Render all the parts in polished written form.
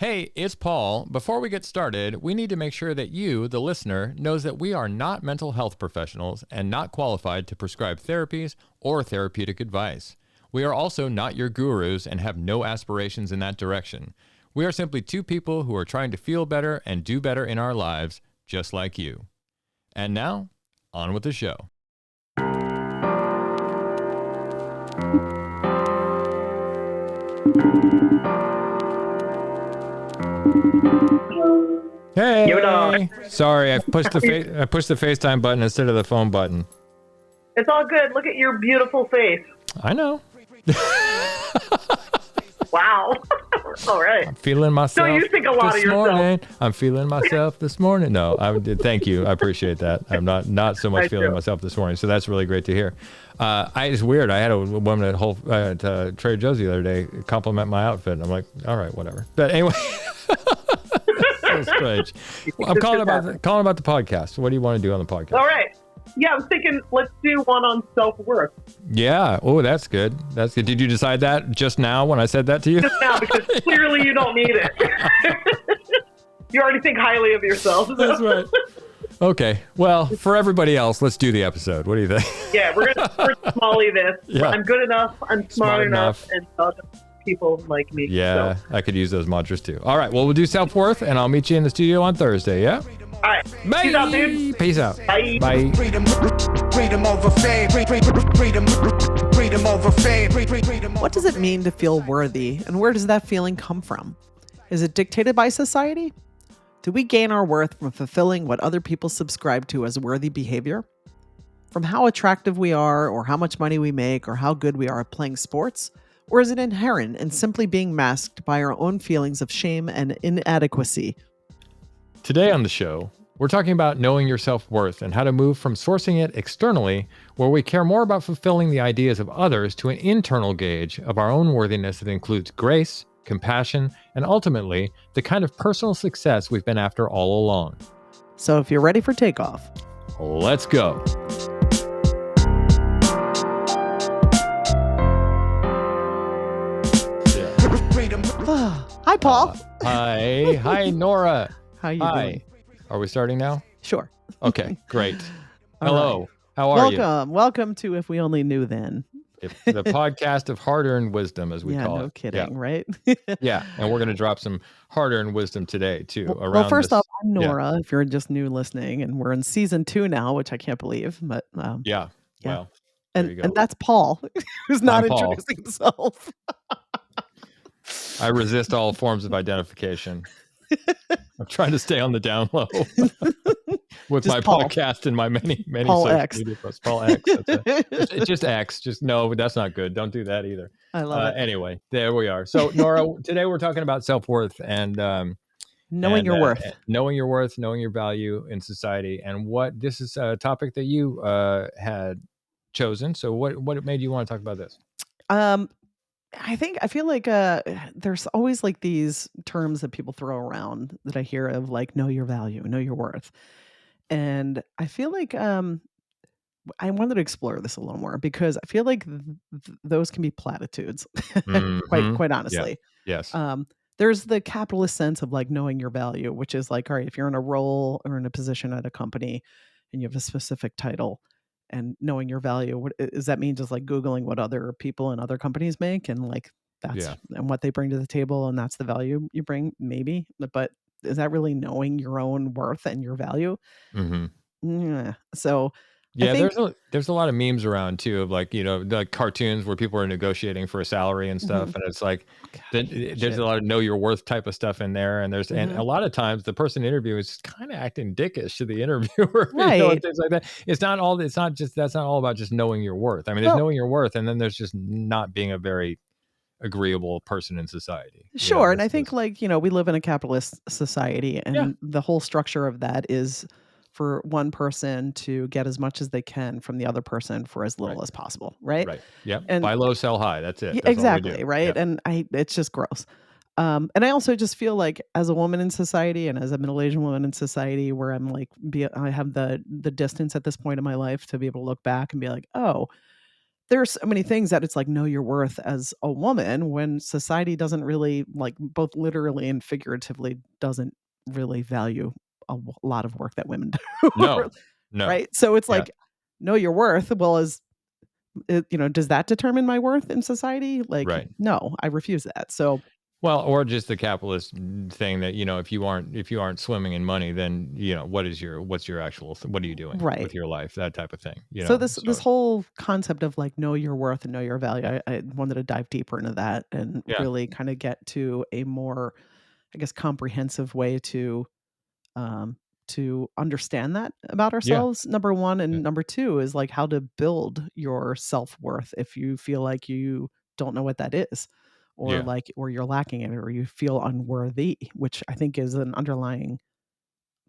Hey, it's Paul. Before we get started, we need to make sure that you, the listener, knows that we are not mental health professionals and not qualified to prescribe therapies or therapeutic advice. We are also not your gurus and have no aspirations in that direction. We are simply two people who are trying to feel better and do better in our lives, just like you. And now, on with the show. Hey! Yoda. Sorry, I pushed the FaceTime button instead of the phone button. It's all good. Look at your beautiful face. I know. Wow. All right. I'm feeling myself. So you think a lot this of yourself. morning. I'm feeling myself this morning. No, I did. Thank you. I appreciate that. I'm not so much I feeling do. myself this morning. So that's really great to hear. It's weird. I had a woman at Trader Joe's the other day compliment my outfit. I'm like, all right, whatever. But anyway. So strange. Well, I'm calling about the podcast. What do you want to do on the podcast? All right. Yeah, I was thinking let's do one on self-worth. Yeah. Oh, that's good. That's good. Did you decide that just now when I said that to you? Just now, because clearly you don't need it. You already think highly of yourself. That's right. Okay. Well, for everybody else, let's do the episode. What do you think? Yeah, we're smally this. Yeah. I'm good enough. I'm smart enough. And other people like me. Yeah, So. I could use those mantras too. All right. Well, we'll do self-worth, and I'll meet you in the studio on Thursday. Yeah? All right. Bye. Peace out, dude. Peace out. Bye. Bye. Freedom over fame. Freedom over fame. What does it mean to feel worthy, and where does that feeling come from? Is it dictated by society? Do we gain our worth from fulfilling what other people subscribe to as worthy behavior? From how attractive we are, or how much money we make, or how good we are at playing sports? Or is it inherent and simply being masked by our own feelings of shame and inadequacy? Today on the show, we're talking about knowing your self-worth and how to move from sourcing it externally, where we care more about fulfilling the ideas of others, to an internal gauge of our own worthiness that includes grace, compassion, and ultimately the kind of personal success we've been after all along. So if you're ready for takeoff, Let's go. Hi, Paul. Hi, Nora. How you Hi. doing? Are we starting now? Sure. Okay, great. All Hello. right. How are you? Welcome to If We Only Knew Then. The podcast of hard-earned wisdom, as we call it. No kidding, right? Yeah, and we're going to drop some hard-earned wisdom today too. Well, first off, I'm Nora. If you're just new listening, and we're in season 2 now, which I can't believe, but Yeah. Well, there you go. and that's Paul, who's not I'm Paul. introducing himself. I resist all forms of identification. I'm trying to stay on the down low with Just my Paul. podcast and my many Paul social X. media posts. Paul X. It's just X. Just no, that's not good. Don't do that either. I love it. Anyway, there we are. So Nora, today we're talking about self-worth and Knowing your worth. knowing your worth, knowing your value in society, and what this is a topic that you had chosen. So what made you want to talk about this? I feel like there's always like these terms that people throw around that I hear of, like, know your value, know your worth. And I feel like I wanted to explore this a little more, because I feel like those can be platitudes, Mhm. quite honestly. Yes. There's the capitalist sense of like knowing your value, which is like, all right, if you're in a role or in a position at a company and you have a specific title, and knowing your value, what does that mean? Just like Googling what other people in other companies make, and like that's Yeah. and what they bring to the table, and that's the value you bring, maybe. But is that really knowing your own worth and your value? hmm Yeah. So Yeah, think- there's a lot of memes around too of, like, the cartoons where people are negotiating for a salary and stuff, and it's like there's shit. a lot of know your worth type of stuff in there, and and Mhm. a lot of times the person interviewing is kind of acting dickish to the interviewer, and Right. things like that. That's not all about just knowing your worth. I mean, there's Well- knowing your worth, and then there's just not being a very agreeable person in society. Sure. And I this think, is- like, we live in a capitalist society, and Yeah. the whole structure of that is for one person to get as much as they can from the other person for as little Right. as possible. Right. right. Yeah. And- Buy low, sell high. That's it. Yeah, That's all we exactly. do. Right. Yeah. And it's just gross. And I also just feel like, as a woman in society, and as a middle-aged woman in society, where I'm like, I have the distance at this point in my life to be able to look back and be like, oh, there's so many things that it's like, know your worth as a woman when society doesn't really, like, both literally and figuratively doesn't really value lot of work that women do. No, no. Right? So it's Yeah, like, know your worth. Well, does that determine my worth in society? Like, right. no, I refuse that. So Well, or just the capitalist thing that, if you aren't swimming in money, then, what's your actual, what are you doing right. with your life? That type of thing, So this So, whole concept of like know your worth and know your value, I wanted to dive deeper into that and yeah, really kind of get to a more, I guess, comprehensive way um, to understand that about yeah, ourselves. Number one, yeah, and number two is like how to build your self worth if you feel like you don't know what that is, or yeah. like or you're lacking it, or you feel unworthy, which I think is an underlying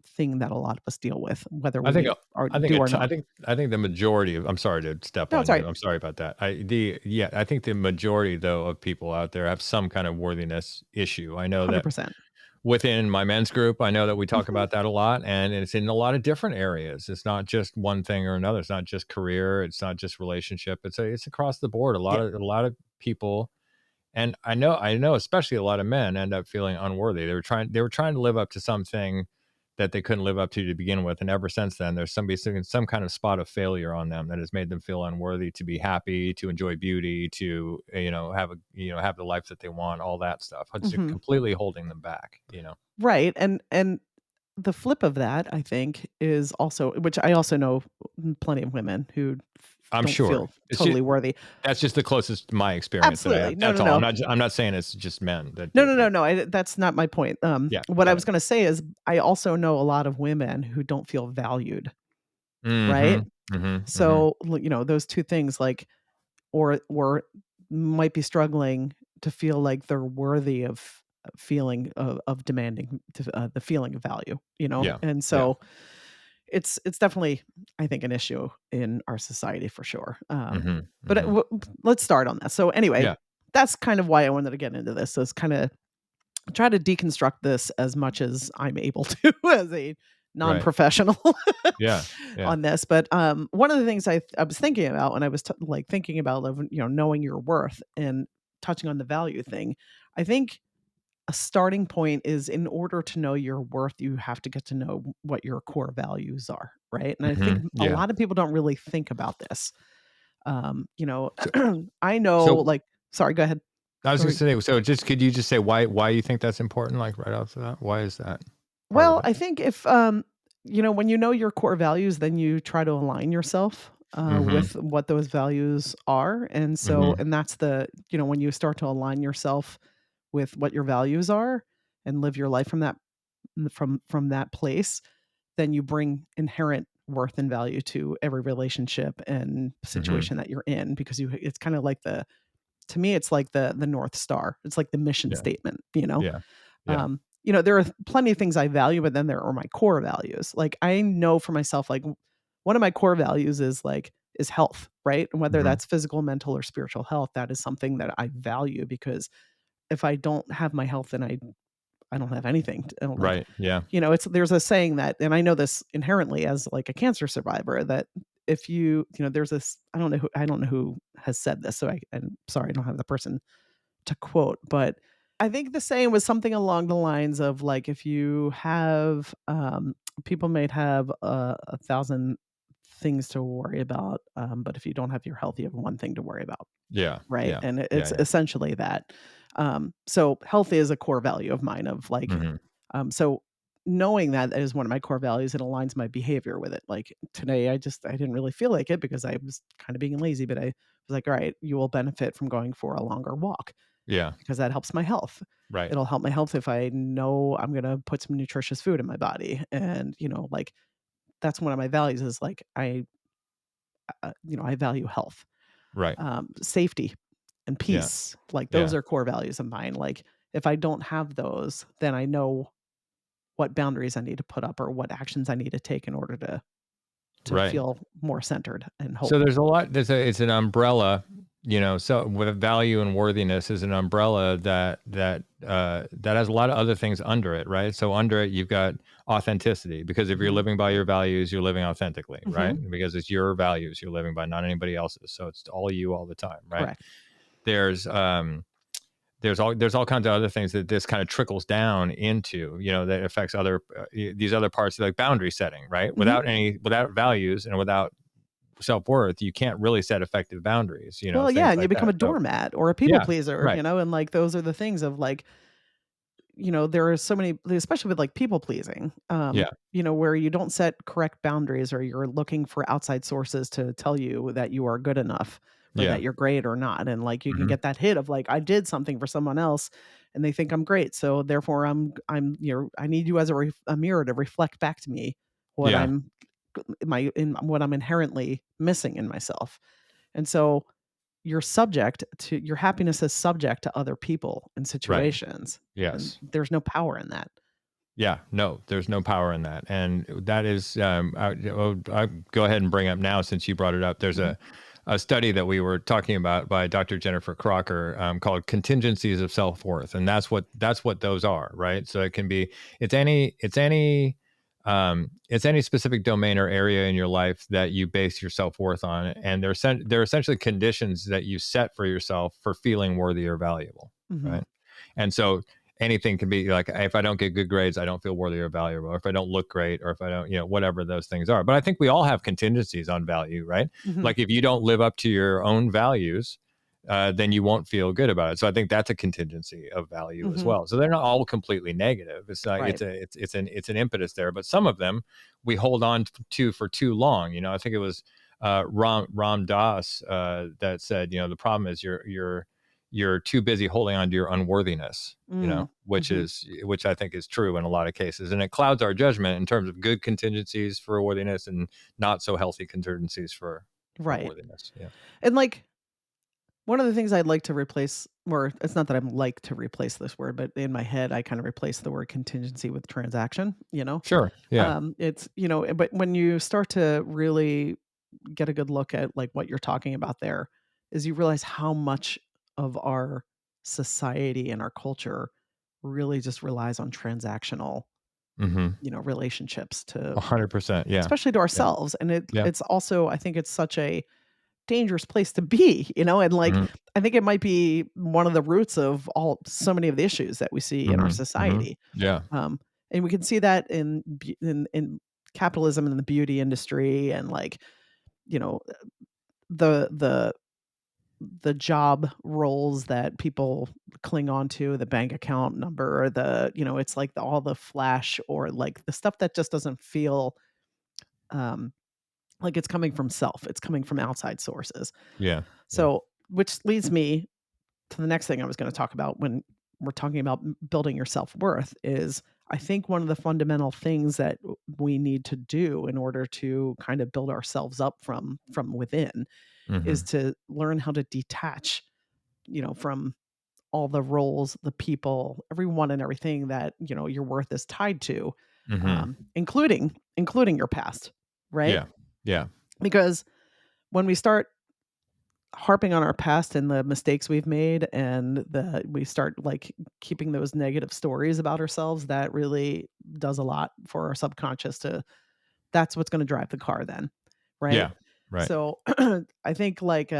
thing that a lot of us deal with, whether I think, we do or not. I think the majority of, I'm sorry to step No, it's on all you. right. I'm sorry about that. I think the majority though of people out there have some kind of worthiness issue. I know that 100%. within my men's group, I know that we talk Mhm. about that a lot, and it's in a lot of different areas. It's not just one thing or another. It's not just career. It's not just relationship. It's across the board. Yeah. A lot of people, and I know, especially a lot of men end up feeling unworthy. They were trying to live up to something that they couldn't live up to begin with, and ever since then, there's somebody sitting some kind of spot of failure on them that has made them feel unworthy to be happy, to enjoy beauty, to have the life that they want, all that stuff. It's just Mhm. completely holding them back. Right, and the flip of that, I think, is also, which I also know plenty of women who I'm don't sure feel it's just totally worthy. that's just the closest to my experience that I have. Absolutely. No, That's no, all. no. I'm not saying it's just men that No, do. no, no, no, that's not my point. Yeah, What go I ahead. was gonna say is I also know a lot of women who don't feel valued, right? Mhm. Mhm. Mhm. So, those 2 things, like, or might be struggling to feel like they're worthy of feeling of demanding the feeling of value, Yeah. And Yeah. so it's definitely, I think, an issue in our society for sure. Mhm. But Mhm. let's start on that. So anyway, Yeah. that's kind of why I wanted to get into this. Is kind of try to deconstruct this as much as I'm able to as a Right. non-professional Yeah. Yeah. on this. But one of the things I was thinking about when I was like thinking about knowing your worth and touching on the value thing, I think a starting point is in order to know your worth, you have to get to know what your core values are, right? And I think Mhm. a Yeah. lot of people don't really think about this. You know, So I know, so like, sorry, go ahead. I was Go gonna ahead. say, so just could you just say why you think that's important, like, right off the bat? Why is that part of Well, it? I think if when you know your core values, then you try to align yourself Mhm. with what those values are. And so, Mhm. and that's when you start to align yourself with what your values are and live your life from that place, then you bring inherent worth and value to every relationship and Mhm. situation that you're in, because it's kind of like to me it's like the North Star. It's like the mission Yeah. statement, Yeah. Yeah. there are plenty of things I value, but then there are my core values. Like, I know for myself, like, one of my core values is health, right? And whether Mhm. that's physical, mental, or spiritual health, that is something that I value, because if I don't have my health, then I don't have anything. Like, Right. Yeah. it's there's a saying that, and I know this inherently as like a cancer survivor, that if there's this, I don't know who has said this, so I'm sorry, I don't have the person to quote, but I think the saying was something along the lines of like, if you have people may have 1,000 things to worry about, but if you don't have your health, you have one thing to worry about. Yeah. Right. Yeah. And Yeah. it's Yeah. essentially that. So health is a core value of mine, of like, Mhm. so knowing that is one of my core values, it aligns my behavior with it. Like today, I didn't really feel like it because I was kind of being lazy, but I was like, all right, you will benefit from going for a longer walk Yeah. because that helps my health. Right. It'll help my health if I know I'm going to put some nutritious food in my body. And, like, that's one of my values is like, I value health, Right. safety, and Yeah. peace. Like, those Yeah. are core values of mine. Like, if I don't have those, then I know what boundaries I need to put up or what actions I need to take in order to Right. feel more centered and So whole. there's a lot. It's an umbrella. So with value and worthiness is an umbrella that has a lot of other things under it, right? So under it, you've got authenticity, because if you're Mhm. living by your values, you're living authentically, right? Mhm. Because it's your values you're living by, not anybody else's. So it's all you all the time, right? Correct. There's all kinds of other things that this kind of trickles down into, that affects other these other parts, like boundary setting, right? Mhm. Without values and without self-worth, you can't really set effective boundaries, Well, yeah, things and you like become that. a So doormat or a people yeah, pleaser, right. and like those are the things of like, there are so many, especially with like people pleasing, Yeah. where you don't set correct boundaries or you're looking for outside sources to tell you that you are good enough or Yeah. that you're great or not. And like you can Hmm. get that hit of like, I did something for someone else and they think I'm great. So therefore I need you as a mirror to reflect back to me what Yeah. I'm what I'm inherently missing in myself. And so your happiness is subject to other people and Right. situations, and Yes. there's no power in that. Yeah, no, there's no power in that, and that is. I go ahead and bring up now, since you brought it up. There's Mhm, a study that we were talking about by Dr. Jennifer Crocker, called "Contingencies of Self-Worth," and that's what those are, right? So it can be it's any specific domain or area in your life that you base your self-worth on, and they're essentially conditions that you set for yourself for feeling worthy or valuable, mhm, right? And so anything can be like, if I don't get good grades, I don't feel worthy or valuable, or if I don't look great, or if I don't, whatever those things are. But I think we all have contingencies on value, right? mhm, Like if you don't live up to your own values, then you won't feel good about it. So I think that's a contingency of value as mhm. well. So they're not all completely negative. It's not, Right. it's an impetus there, but some of them we hold on to for too long. I think it was Ram Dass that said, the problem is you're too busy holding on to your unworthiness, Mm, mhm. which I think is true in a lot of cases. And it clouds our judgment in terms of good contingencies for worthiness and not so healthy contingencies for Right. worthiness. Yeah. And, like, one of the things I'd like to replace, or it's not that I'm like to replace this word, but in my head, I kind of replace the word contingency with transaction, Sure. Yeah. It's, but when you start to really get a good look at, like, what you're talking about there, is you realize how much of our society and our culture really just relies on transactional, Mm-hmm. relationships to 100%. Yeah. especially to Yeah. ourselves, and Yeah. it's also I think it's such a dangerous place to be, and, like, Mm-hmm. I think it might be one of the roots of so many of the issues that we see in our Mm-hmm. Mm-hmm. society, Yeah. and we can see that in capitalism and the beauty industry and, like, you know, the the the job roles that people cling on to, the bank account number, or it's like all the flash or like the stuff that just doesn't feel um, like it's coming from self. It's coming from outside sources. Yeah. Yeah. So, which leads me to the next thing I was going to talk about when we're talking about building your self worth is I think one of the fundamental things that we need to do in order to kind of build ourselves up from within is Mm-hmm. to learn how to detach, from all the roles, the people, everyone and everything that, your worth is tied to, Mm-hmm. including your past, right? Yeah. Yeah. Because when we start harping on our past and the mistakes we've made and we start like keeping those negative stories about ourselves, that really does a lot for our subconscious to that's what's going to drive the car then, right? Yeah. Right. So I think like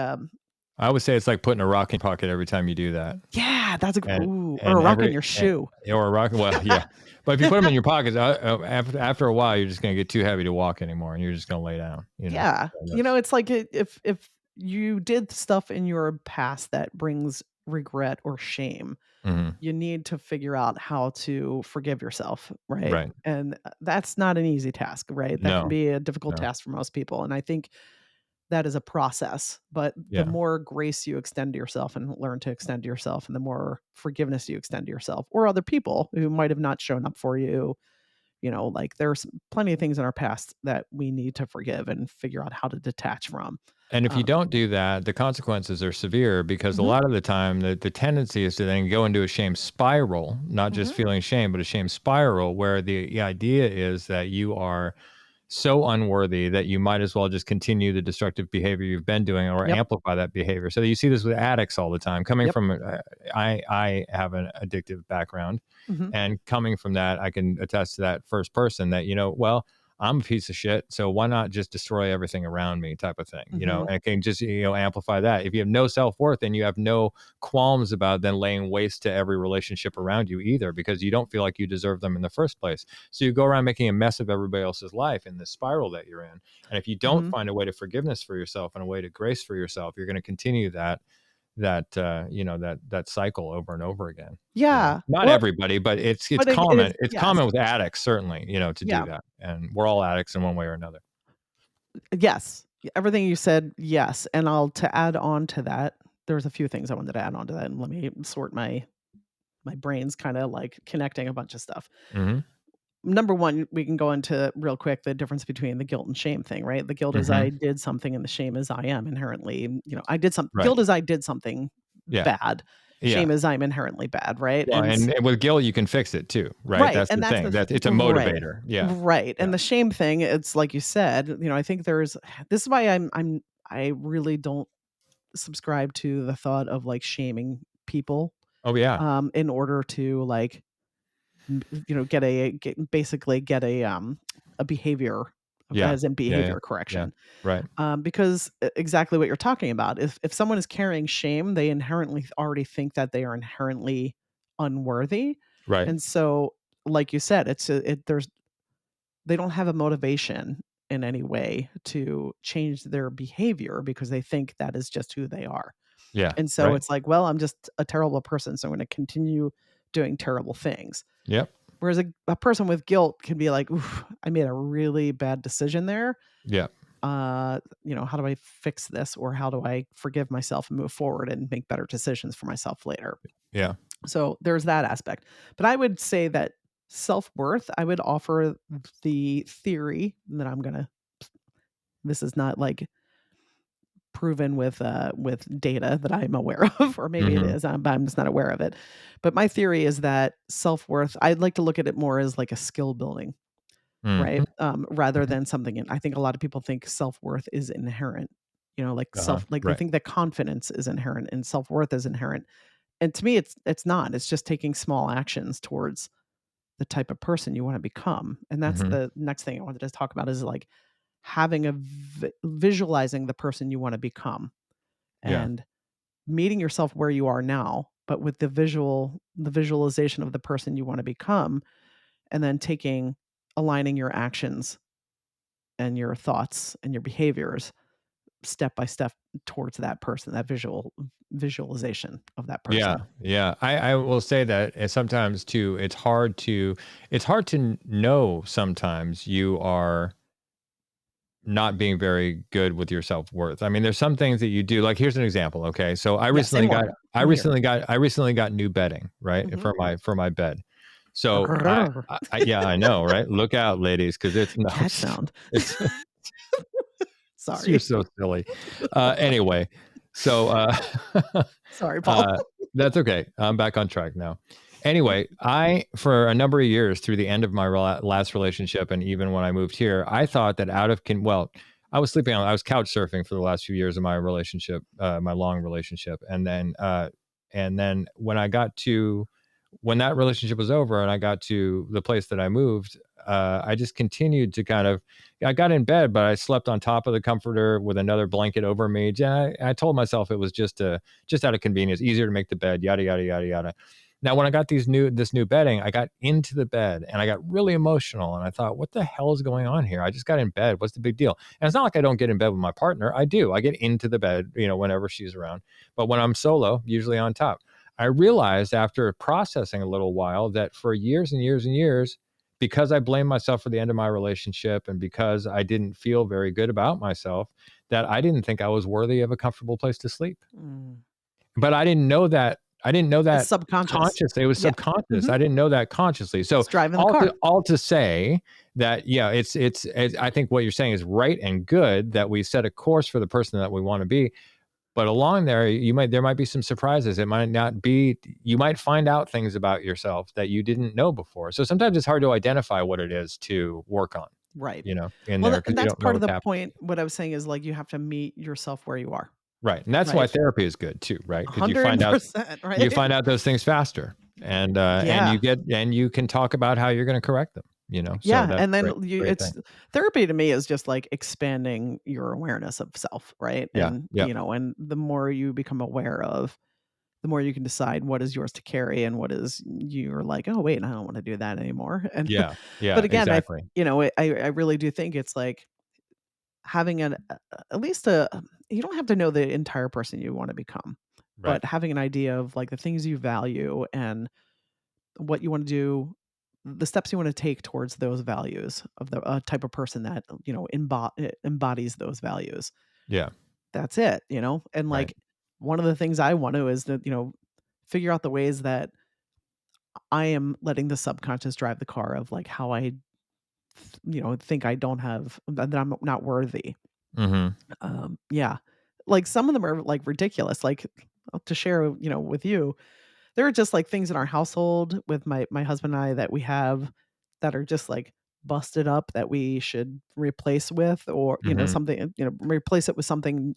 I would say it's like putting a rock in your pocket every time you do that. yeah, that's a And ooh, or a and rock in every your shoe. or a rock, well, yeah. But if you put them in your pockets, after a while, you're just gonna get too heavy to walk anymore, and you're just gonna lay down, Yeah. So that's It's like if you did stuff in your past that brings regret or shame, mhm, you need to figure out how to forgive yourself, right? right. And that's not an easy task, right? That can No, be a difficult no. task for most people. And I think that is a process, but the Yeah. more grace you extend to yourself and learn to extend to yourself, and the more forgiveness you extend to yourself or other people who might have not shown up for you, like there's plenty of things in our past that we need to forgive and figure out how to detach from. And if you Um, don't do that, the consequences are severe, because a mhm, lot of the time, the tendency is to then go into a shame spiral, not just mhm, feeling shame, but a shame spiral, where the idea is that you are so unworthy that you might as well just continue the destructive behavior you've been doing or Yep. amplify that behavior. So you see this with addicts all the time. Coming Yep. from, I have an addictive background, Mhm. and coming from that, I can attest to that first person that, well, I'm a piece of shit, so why not just destroy everything around me, type of thing, Mhm. and it can just, amplify that. If you have no self-worth, then you have no qualms about then laying waste to every relationship around you either, because you don't feel like you deserve them in the first place. So you go around making a mess of everybody else's life in this spiral that you're in. And if you don't Mhm. find a way to forgiveness for yourself and a way to grace for yourself, you're going to continue that cycle over and over again. Yeah. Not Well, everybody, but it's but it common. is, It's yes. common with addicts, certainly, to do Yeah. that. And we're all addicts in one way or another. Yes. Everything you said, yes. And to add on to that, there's a few things I wanted to add on to that, and let me sort my brain's kind of like connecting a bunch of stuff. Mm-hmm. Number one, we can go into real quick the difference between the guilt and shame thing, right? The guilt is Mm-hmm. I did something, and the shame is I am inherently, I did something. Right. Guilt is I did something Yeah. bad. Yeah. Shame is I'm inherently bad, right? Well, and with guilt, you can fix it too, right? Right, That's and the that's thing. That it's a right. motivator. Yeah. Right, Yeah. and the shame thing, it's like you said, I think this is why I really don't subscribe to the thought of, like, shaming people, Oh yeah. in order to, like, basically get a behavior, Yeah. as in Yeah. Yeah. behavior Yeah. correction, Right. because exactly what you're talking about. If someone is carrying shame, they inherently already think that they are inherently unworthy, Right. and so, like you said, they don't have a motivation in any way to change their behavior because they think that is just who they are. Yeah. And so Right. it's like, well, I'm just a terrible person, so I'm going to continue doing terrible things. Yep. Whereas a person with guilt can be like, oof, I made a really bad decision there. Yeah. How do I fix this? Or how do I forgive myself and move forward and make better decisions for myself later? Yeah. So there's that aspect. But I would say that self-worth, I would offer the theory that this is not like proven with data that I'm aware of, or maybe it Mm-hmm. is, but I'm just not aware of it. But my theory is that self-worth, I'd like to look at it more as like a skill building, Mm-hmm. right? Rather than something I think a lot of people think self-worth is inherent. Uh-huh. Like they Right. think that confidence is inherent and self-worth is inherent. And to me, it's not. It's just taking small actions towards the type of person you want to become. And that's Mm-hmm. the next thing I wanted to talk about is like having visualizing the person you want to become Yeah. and meeting yourself where you are now, but with the visualization of the person you want to become, and then aligning your actions and your thoughts and your behaviors step by step towards that person, that visualization of that Yeah, person. yeah. I will say that sometimes too, it's hard to know sometimes you are not being very good with your self-worth. I mean, there's some things that you do. Like, here's an example. Okay, so Yeah, say more. I'm here. I recently got new bedding, right, Mhm. for my bed. So yeah, I know, right? Look out, ladies, because it's no, Cat sound. it's you're Sorry. so silly. Anyway, so Sorry, Paul. uh, that's okay. I'm back on track now. Anyway, for a number of years through the end of my last relationship, and even when I moved here, I thought that I was I was couch surfing for the last few years of my relationship, my long relationship, and then when that relationship was over and I got to the place that I moved, I just continued to I got in bed, but I slept on top of the comforter with another blanket over me. I told myself it was just out of convenience, easier to make the bed, yada, yada, yada, yada. Now, when I got this new bedding, I got into the bed and I got really emotional and I thought, what the hell is going on here? I just got in bed. What's the big deal? And it's not like I don't get in bed with my partner. I do. I get into the bed, whenever she's around. But when I'm solo, usually on top. I realized after processing a little while that for years and years and years, because I blamed myself for the end of my relationship and because I didn't feel very good about myself, that I didn't think I was worthy of a comfortable place to sleep. Mm. But I didn't know that. I didn't know It's that subconscious. conscious. It was Yeah. subconscious. Mhm. I didn't know that consciously. So It's driving the car. all to say that, yeah, I think what you're saying is right and good that we set a course for the person that we want to be. But along there, there might be some surprises. It might not be, you might find out things about yourself that you didn't know before. So sometimes it's hard to identify what it is to work on. Right. in Well, there because and you that's don't know part of what's the happening. point. What I was saying is like you have to meet yourself where you are. Right. And that's why Right. therapy is good too, right? Because you find out 100%. Right. those things faster, and Yeah. you can talk about how you're going to correct them, So Yeah. that's And then great thing. it's therapy to me is just like expanding your awareness of self. Right. Yeah. And, Yeah. and the more you become aware of, the more you can decide what is yours to carry and what is you're like, oh, wait, I don't want to do that anymore. And, Yeah. but Yeah. again, Exactly. I really do think it's like having at least you don't have to know the entire person you want to become, Right. but having an idea of like the things you value and what you want to do, the steps you want to take towards those values of the type of person that embodies those values. Yeah. That's it, and Right. like one of the things I want to is that figure out the ways that I am letting the subconscious drive the car of like how I think I don't have that I'm not worthy. Mm-hmm. Yeah. Like some of them are like ridiculous. Like to share, with you, there are just like things in our household with my husband and I that we have that are just like busted up that we should replace with, or Mm-hmm. something, replace it with something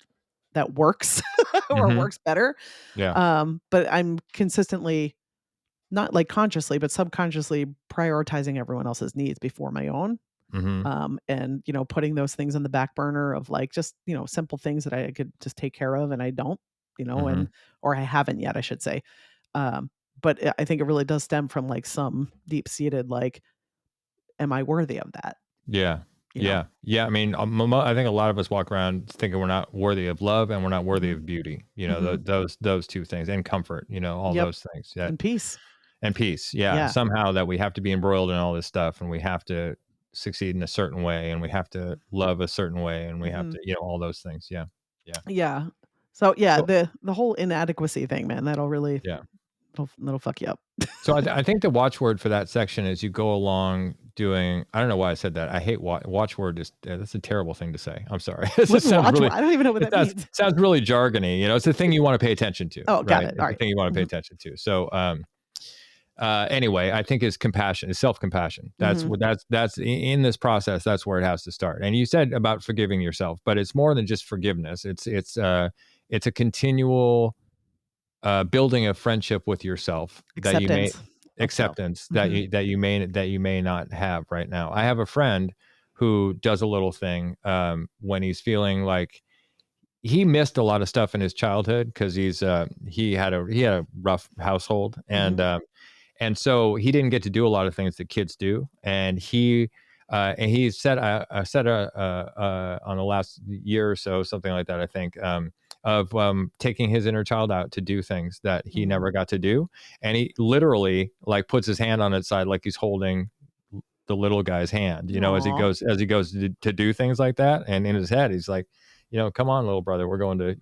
that works or Mm-hmm. works better. Yeah. But I'm consistently not like consciously, but subconsciously prioritizing everyone else's needs before my own. Mm-hmm. And putting those things on the back burner of like just simple things that I could just take care of and I don't, Mm-hmm. and or I haven't yet, I should say. um but I think it really does stem from like some deep seated like, am I worthy of that? Yeah. you know Yeah. Yeah. I mean, I think a lot of us walk around thinking we're not worthy of love and we're not worthy hmm of beauty. hmm Those two things, and comfort. All yep. those things. Yeah. And peace. And peace. Yeah. Yeah. Somehow that we have to be embroiled in all this stuff, and we have to succeed in a certain way, and we have to love a certain way, and we have hmm to, all those things. Yeah. Yeah. yeah. So yeah, So the whole inadequacy thing, man, that'll really yeah. that'll fuck you up. So I think the watchword for that section is you go along doing. I don't know why I said that. I hate watchword. Is That's a terrible thing to say. I'm sorry. This What's just sounds watch? really. I don't even know what It that means. sounds really jargony. It's the thing you want to pay attention to, Oh, got right? it. All It's the right. thing you want to pay Mm-hmm. attention to. So anyway, I think is compassion, is self-compassion. That's Mm-hmm. what that's in this process. That's where it has to start. And you said about forgiving yourself, but it's more than just forgiveness. It's a continual building a friendship with yourself that you may Acceptance of self. acceptance that Mm-hmm. you may not have right now. I have a friend who does a little thing when he's feeling like he missed a lot of stuff in his childhood because he had a rough household, Mm-hmm. and so he didn't get to do a lot of things that kids do. And he said on the last year or so, something like that, I think, of taking his inner child out to do things that he Mm. never got to do. And he literally like puts his hand on its side like he's holding the little guy's hand, Aw. as he goes to do things like that. And in his head, he's like, come on, little brother, we're going to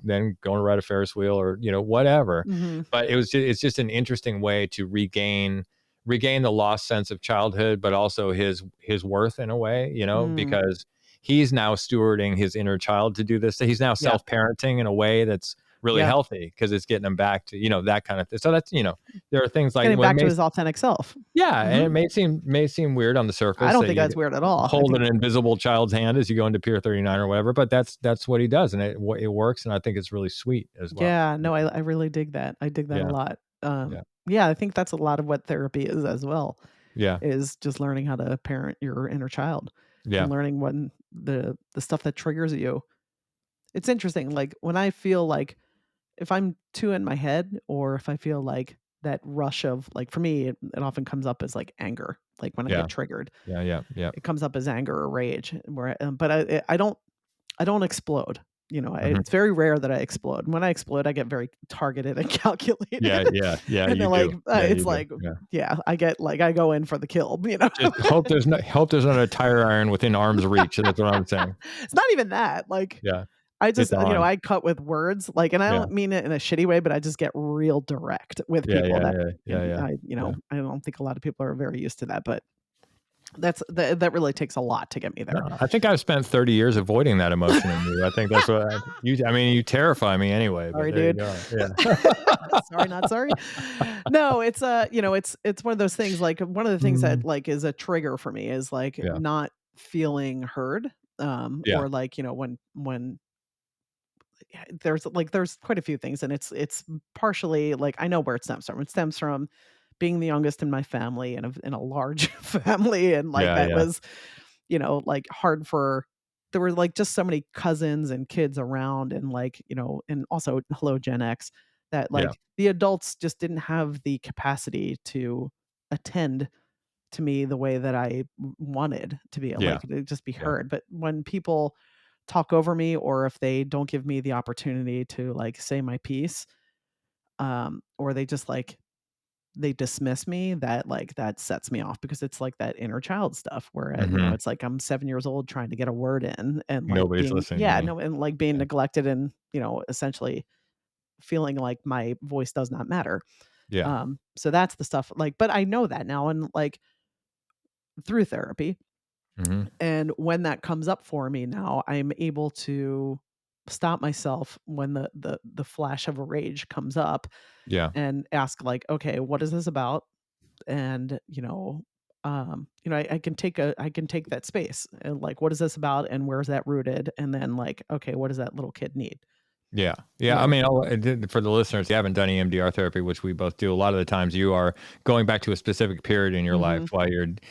then going to ride a Ferris wheel, or whatever. Mhm. But it's just an interesting way to regain the lost sense of childhood, but also his worth in a way, Mm. because he's now stewarding his inner child to do this. So he's now Yeah. self-parenting in a way that's really Yeah. healthy, because it's getting him back to that kind of thing. So that's there are things like Getting back to his authentic self. yeah, and it Mhm. may seem weird on the I surface don't that think you that's weird at all. I hold think an invisible child's hand as you go into Pier 39 or whatever, but that's what he does, and it works, and I think it's really sweet as well. yeah, no, I really dig that. I dig that a Yeah, lot. yeah, Yeah, I think that's a lot of what therapy is as well, yeah, is just learning how to parent your inner child yeah, and learning when the stuff that triggers you. It's interesting, like, when I feel like if I'm too in my head or if I feel like that rush of like for me, it often comes up as like anger, like when I yeah, get triggered. yeah, yeah, yeah. It comes up as anger or rage, where but I don't explode. Mhm. It's very rare that I explode. When I explode, I get very targeted and calculated, Yeah, yeah, yeah, and you then do. like Yeah, it's you do. like Yeah. yeah, I get like I go in for the kill. Just hope there's not a tire iron within arm's reach. That's what I'm saying. It's not even that. Like Yeah, I just it's on. I cut with words, like, and I Yeah, don't mean it in a shitty way, but I just get real direct with yeah, people yeah, that yeah, yeah, and yeah, I yeah, I don't think a lot of people are very used to that, but that really takes a lot to get me there. No, I think I've spent 30 years avoiding that emotion in you. I think that's what I mean, you terrify me anyway, but Sorry, there you dude. go. Yeah. Sorry, not sorry. No, it's it's one of those things. Like one of the things that Mm. like is a trigger for me is like Yeah. not feeling heard. Yeah. Or like when yeah, there's quite a few things, and it's partially like I know where it stems from. It stems from being the youngest in my family and in a large family, and like Yeah, that yeah. was like hard for. There were like just so many cousins and kids around, and like and also hello Gen X, that Yeah. like the adults just didn't have the capacity to attend to me the way that I wanted to be Yeah. like to just be Yeah. heard. But when people talk over me, or if they don't give me the opportunity to like say my piece, or they just like they dismiss me, that like that sets me off, because it's like that inner child stuff where Mhm. it's like I'm 7 years old trying to get a word in, and like Nobody's being listening to me. no, and like being Yeah. neglected, and essentially feeling like my voice does not matter. Yeah. So that's the stuff, like, but I know that now, and like through therapy. Mhm. And when that comes up for me now, I'm able to stop myself when the flash of a rage comes up, Yeah. and ask like, okay, what is this about? And I can take that space, and like, what is this about, and where's that rooted? And then like, okay, what does that little kid need? Yeah. Yeah, I Yeah. mean, for the listeners, you haven't done EMDR therapy, which we both do. A lot of the times you are going back to a specific period in your life Hmm.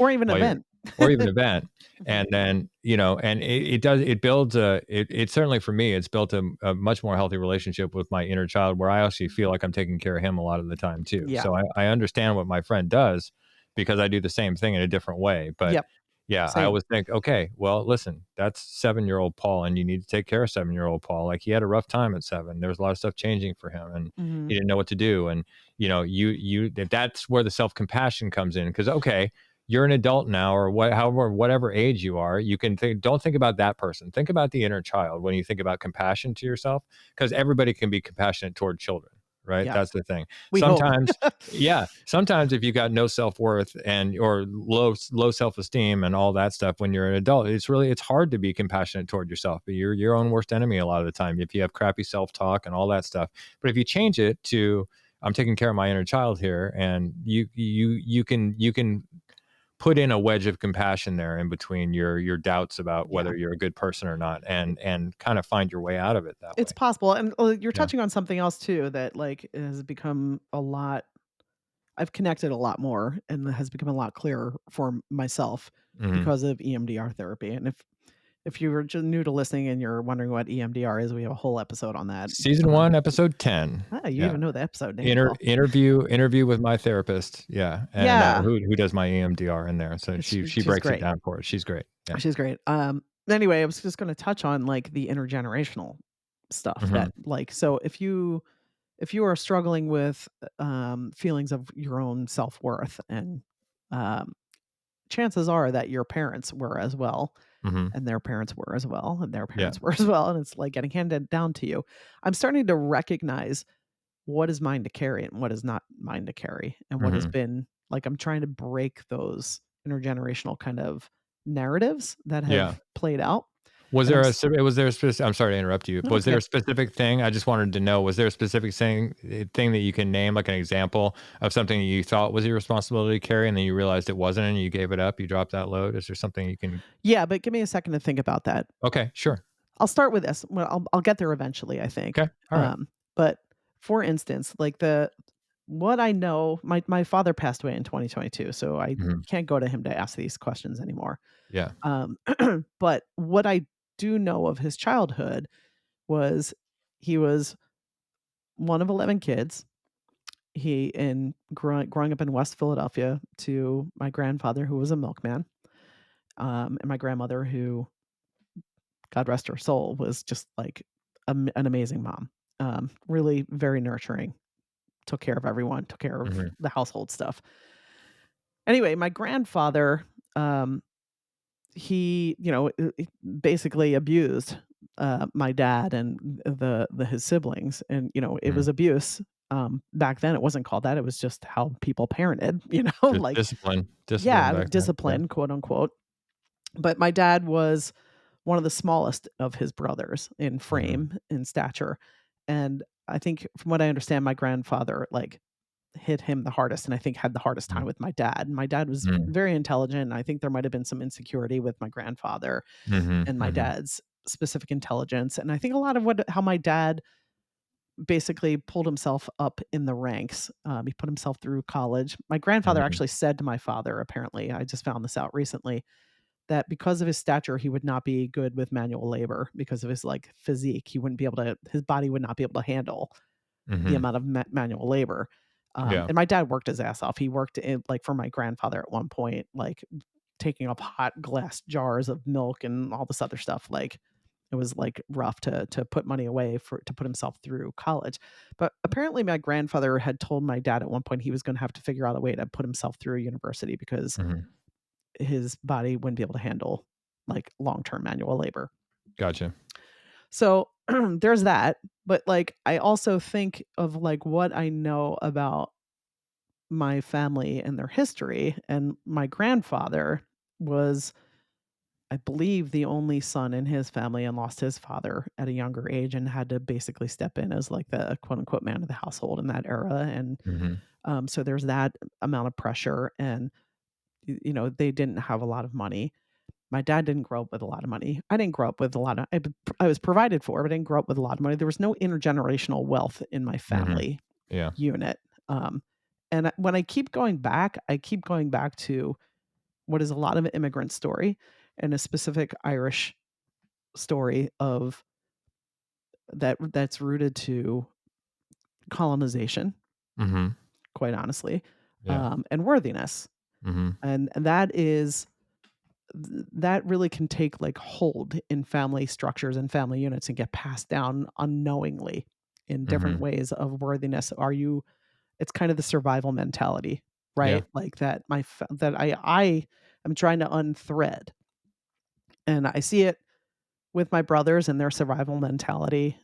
Or even while you're event. or even event. Mhm. And then, and it builds it certainly for me, it's built a much more healthy relationship with my inner child where I actually feel like I'm taking care of him a lot of the time too. Yeah. So I understand what my friend does because I do the same thing in a different way. But Yep. yeah, I Same. always think, okay, well, listen, that's 7-year-old Paul, and you need to take care of 7-year-old Paul. Like he had a rough time at 7. There was a lot of stuff changing for him, and Hmm. he didn't know what to do. And that's where the self compassion comes in. Because okay, you're an adult now, or whatever age you are, you can don't think about that person. Think about the inner child when you think about compassion to yourself, because everybody can be compassionate toward children, right? Yeah. That's the thing. We hope. Sometimes, yeah, sometimes if you got no self-worth and or low self-esteem and all that stuff when you're an adult, it's hard to be compassionate toward yourself. But you're your own worst enemy a lot of the time if you have crappy self-talk and all that stuff. But if you change it to I'm taking care of my inner child here, and you can put in a wedge of compassion there in between your doubts about Yeah. whether you're a good person or not, and kind of find your way out of it that It's way. possible, and you're Yeah. touching on something else too that like has become a lot. I've connected a lot more, and it has become a lot clearer for myself Hmm. because of EMDR therapy. And if you were just new to listening and you're wondering what EMDR is, we have a whole episode on that. Season 1, episode 10. You Yeah. even know the episode name. Well, Interview with my therapist. Yeah. And yeah, who does my EMDR in there. So she she's breaks it great. down for us. She's great. Yeah. She's great. Anyway, I was just going to touch on like the intergenerational stuff Hmm. that like, so if you are struggling with feelings of your own self-worth, and um, chances are that your parents were as well, Hmm. and their parents were as well, and their Yeah. parents were as well, and it's like getting handed down to you. I'm starting to recognize what is mine to carry and what is not mine to carry, and what has Hmm. been like I'm trying to break those intergenerational kind of narratives that Yeah. have played out. Was And there was there a specific, I'm sorry to interrupt you. no, Was it's there okay. a specific thing? I just wanted to know, was there a specific thing that you can name, like an example of something that you thought was your responsibility to carry and then you realized it wasn't and you gave it up, you dropped that load? Is there something you can Yeah, but give me a second to think about that. Okay, sure. I'll start with this. Well, I'll get there eventually, I think. Okay. All right. But for instance, like the what I know, my father passed away in 2022, so I Mhm. can't go to him to ask these questions anymore. Yeah. Um, but what I do know of his childhood was he was one of 11 kids. He in growing up in West Philadelphia to my grandfather who was a milkman, and my grandmother who, God rest her soul, was just like an amazing mom. Really very nurturing, took care of everyone, took care of Mhm. the household stuff. Anyway, my grandfather, um, he, basically abused my dad and the his siblings, and it Mhm. was abuse Back then, it wasn't called that. It was just how people parented, Just like, discipline yeah, back then. Yeah. discipline, quote unquote. But my dad was one of the smallest of his brothers in Mhm. frame, in stature. And I think from what I understand, my grandfather like hit him the hardest and I think had the hardest time Mm. with my dad. My dad was Mm. very intelligent. And I think there might have been some insecurity with my grandfather Mhm. and my Mhm. dad's specific intelligence. And I think a lot of how my dad basically pulled himself up in the ranks. He put himself through college. My grandfather Mhm. actually said to my father, apparently, I just found this out recently, that because of his stature, he would not be good with manual labor because of his like physique. He wouldn't be able to, his body would not be able to handle the Mhm. amount of manual labor. Yeah. And my dad worked his ass off. He worked in, like for my grandfather at one point, like taking up hot glass jars of milk and all this other stuff. Like it was like rough to put money away for to put himself through college. But apparently my grandfather had told my dad at one point he was going to have to figure out a way to put himself through university because Mhm. his body wouldn't be able to handle like long-term manual labor. Gotcha. So there's that. But like I also think of like what I know about my family and their history. And my grandfather was, I believe, the only son in his family and lost his father at a younger age and had to basically step in as like the quote unquote man of the household in that era. And Mhm. so there's that amount of pressure. And, they didn't have a lot of money. My dad didn't grow up with a lot of money. I didn't grow up with a lot of, I was provided for, but I didn't grow up with a lot of money. There was no intergenerational wealth in my Mhm. family Yeah. unit. And when I keep going back, I keep going back to what is a lot of an immigrant story and a specific Irish story of that's rooted to colonization, Mhm. quite honestly, Yeah. and worthiness. Mhm. And that really can take like hold in family structures and family units and get passed down unknowingly in different Mhm. ways of worthiness. It's kind of the survival mentality, Yeah. right? Like that that I am trying to unthread. And I see it with my brothers and their survival mentality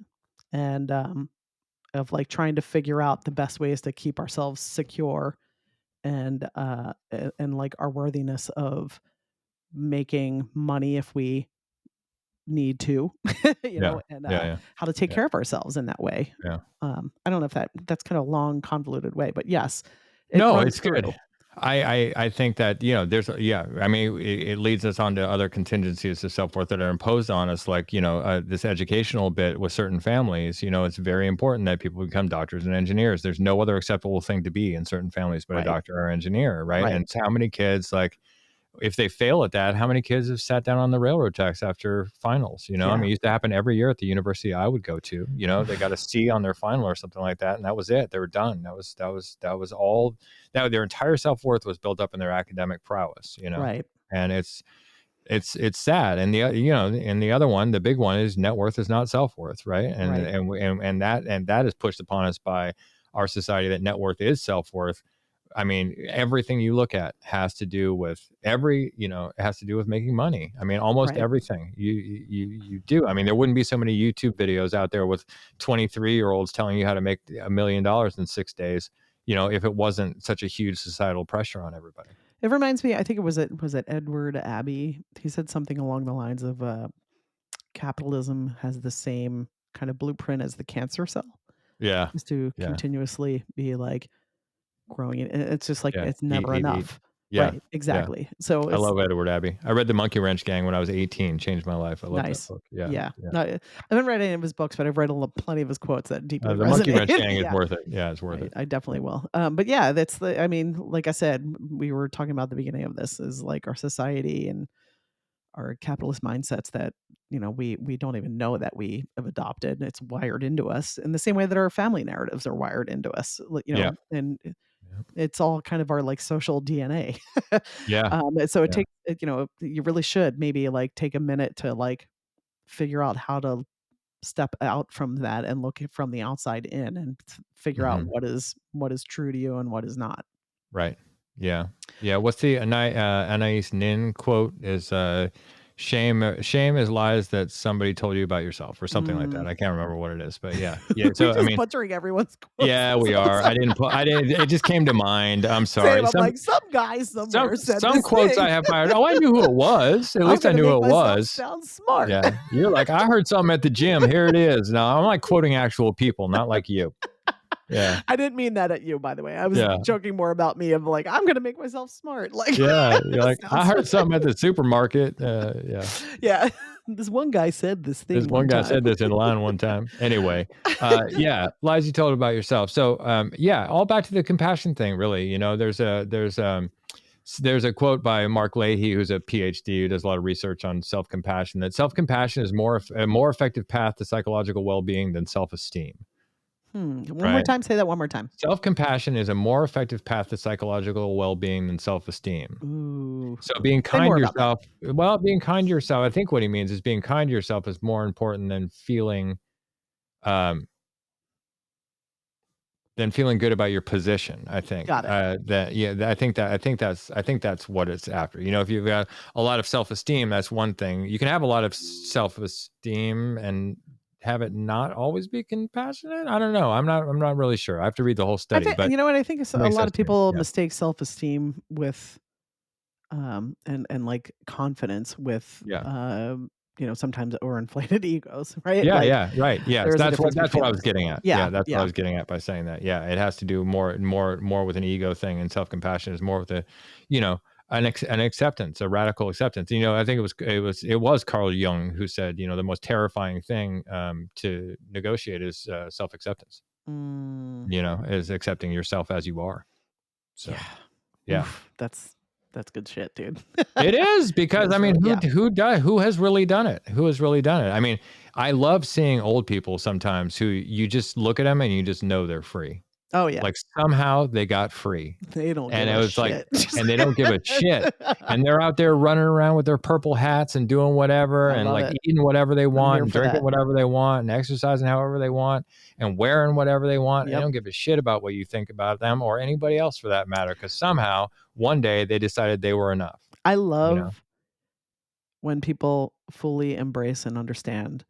and of like trying to figure out the best ways to keep ourselves secure and like our worthiness of making money if we need to, Yeah. and Yeah, yeah. how to take Yeah. care of ourselves in that way. Yeah. I don't know if that's kind of long, convoluted way, but yes, it No, runs it's good. through. I think that, there's yeah, I mean, it leads us on to other contingencies of self-worth that are imposed on us, like, this educational bit with certain families. It's very important that people become doctors and engineers. There's no other acceptable thing to be in certain families but a Right, doctor or engineer, right? right. And so how many kids, like, if they fail at that, how many kids have sat down on the railroad tracks after finals? I mean, Yeah. it used to happen every year at the university I would go to. They got a C on their final or something like that, and that was it. They were done. That was all. That their entire self worth was built up in their academic prowess. Right, And it's sad. And and the other one, the big one, is net worth is not self worth, right? And right, and that is pushed upon us by our society, that net worth is self worth. I mean, everything you look at has to do with it has to do with making money. I mean, almost right, everything you do. I mean, there wouldn't be so many YouTube videos out there with 23-year-olds telling you how to make $1 million in 6 days, if it wasn't such a huge societal pressure on everybody. It reminds me, I think it was it Edward Abbey? He said something along the lines of, capitalism has the same kind of blueprint as the cancer cell, Yeah. is to Yeah. continuously be, like, growing it, and it's just like Yeah. it's Eat, never eat, eat. enough. Yeah. Right, Yeah. exactly. So I it's love Edward Abbey. I read The Monkey Wrench Gang when I was 18, changed my life. I love that nice. book. Yeah. Yeah. Yeah. No, I haven't read any of his books, but I've read plenty of his quotes that deeply The Monkey Wrench resonated. Gang is Yeah. worth it. Yeah, it's worth Right, it. I definitely will. But yeah, I mean, like I said, we were talking about at the beginning of this is like our society and our capitalist mindsets that, we don't even know that we have adopted. It's wired into us in the same way that our family narratives are wired into us, Yeah. and Yeah. it's all kind of our like social DNA. Yeah. And so it Yeah. takes, you really should maybe like take a minute to like figure out how to step out from that and look from the outside in and figure out Mhm. what is true to you and what is not. Right. Yeah. Yeah. What's the Anais Nin quote is, Shame is lies that somebody told you about yourself or something like that. I can't remember what it is, but yeah. We're So I just mean, butchering everyone's quotes. yeah, we are. I didn't, it just came to mind. I'm Same. sorry. I'm like, some guy somewhere said Some this quotes thing. I have fired. Oh, I knew who it was. At I'm least I gonna knew who make it myself was. sound smart. Yeah. You're like, I heard something at the gym. Here it is. Now I'm like quoting actual people, not like you. Yeah. I didn't mean that at you, by the way. I was Yeah. joking more about me of like, I'm gonna make myself smart. Like, Yeah. You're like, sounds I heard smart. something at the supermarket. Yeah. Yeah. This one guy said this thing. This one guy time. said this in line one time. Anyway, yeah, lies you told about yourself. So, yeah, all back to the compassion thing. Really, you know, there's a quote by Mark Leahy, who's a PhD who does a lot of research on self-compassion. That self-compassion is a more effective path to psychological well-being than self-esteem. One more time. Say that one more time. Self-compassion is a more effective path to psychological well-being than self-esteem. Ooh. So being Say kind more to about that. yourself, well, being kind to yourself, I think what he means is being kind to yourself is more important than feeling good about your position. I think Got it. I think that's what it's after. You know, if you've got a lot of self-esteem, that's one thing. You can have a lot of self-esteem and have it not always be compassionate. I don't know. I'm not really sure. I have to read the whole I study, think, but you know what? I think a makes lot sense of to me. people Yeah. mistake self-esteem with and like confidence with sometimes overinflated egos, right? Yeah, Like, yeah, right. Yes, there is a that's difference what between I was those. getting at. Yeah, Yeah, that's what I yeah. was getting at by saying that. Yeah, it has to do more with an ego thing, and self-compassion is more with a, you know, an acceptance, a radical acceptance. You know, I think it was Carl Jung who said, you know, the most terrifying thing to negotiate is self-acceptance. Mm, You know, is accepting yourself as you are. So, yeah. yeah. Oof, that's good shit, dude. It is, because I mean, yeah. who has really done it? Who has really done it? I mean, I love seeing old people sometimes who you just look at them and you just know they're free. Oh yeah. Like somehow they got free. They don't And give it a was like, shit. and they don't give a shit. And they're out there running around with their purple hats and doing whatever I and love like it. eating whatever they I'm want here and for drinking that. whatever they want and exercising however they want and wearing whatever they want. And they Yep. don't give a shit about what you think about them or anybody else for that matter. Because somehow one day they decided they were enough. I You love know? when people fully embrace and understand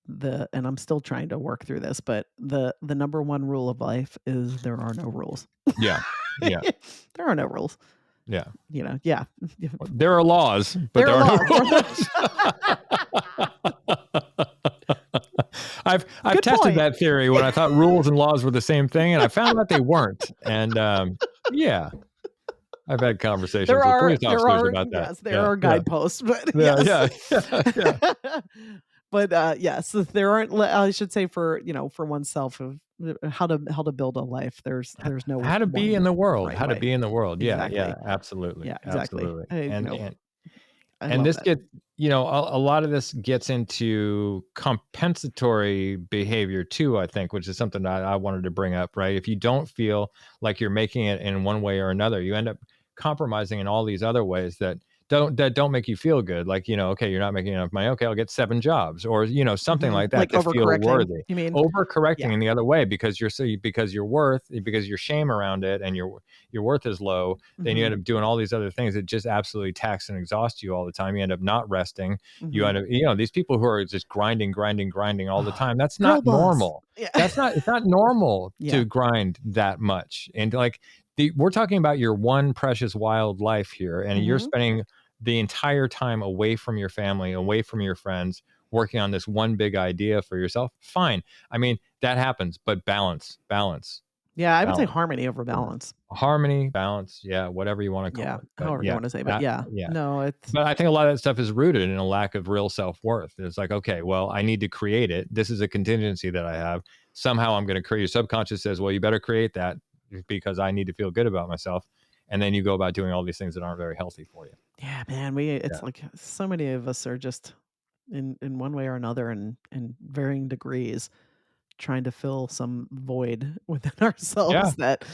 and I'm still trying to work through this, but the number one rule of life is there are no rules. Yeah. Yeah. There are no rules. Yeah. You know, yeah. There are laws, but there are no rules. I've Good tested point. that theory when I thought rules and laws were the same thing, and I found out they weren't. And yeah, I've had conversations with police officers about that. Yes, there are guideposts, but Yeah, yes. yeah. But yes, there aren't. I should say for oneself of how to build a life. There's no How to be one in the world. right How to way. be in the world. Yeah, Exactly. yeah, absolutely. Yeah, exactly. Absolutely. I And love this that. gets, you know, a lot of this gets into compensatory behavior too, I think, which is something that I wanted to bring up, right? If you don't feel like you're making it in one way or another, you end up compromising in all these other ways that don't make you feel good. Like, you know, okay, you're not making enough money. Okay, I'll get 7 jobs or, you know, something like that Like to feel overcorrecting. worthy. You mean? Overcorrecting Yeah. in the other way because because your shame around it and your worth is low, then you end up doing all these other things that just absolutely tax and exhaust you all the time. You end up not resting. You end up, you know, these people who are just grinding all the time. That's Girl not boss. normal. Yeah. It's not normal Yeah. to grind that much. And like we're talking about your one precious wild life here, and you're spending the entire time away from your family, away from your friends, working on this one big idea for yourself. Fine. I mean, that happens, but balance. Yeah, I would say Balance. harmony over balance. Harmony, balance, yeah, whatever you want to call Yeah, it. But however you yeah, want to say, but yeah. yeah. No, it's But I think a lot of that stuff is rooted in a lack of real self-worth. It's like, okay, well, I need to create it. This is a contingency that I have. Somehow I'm going to create. Your subconscious says, well, you better create that because I need to feel good about myself. And then you go about doing all these things that aren't very healthy for you. yeah, man. It's like so many of us are just in one way or another and in varying degrees trying to fill some void within ourselves that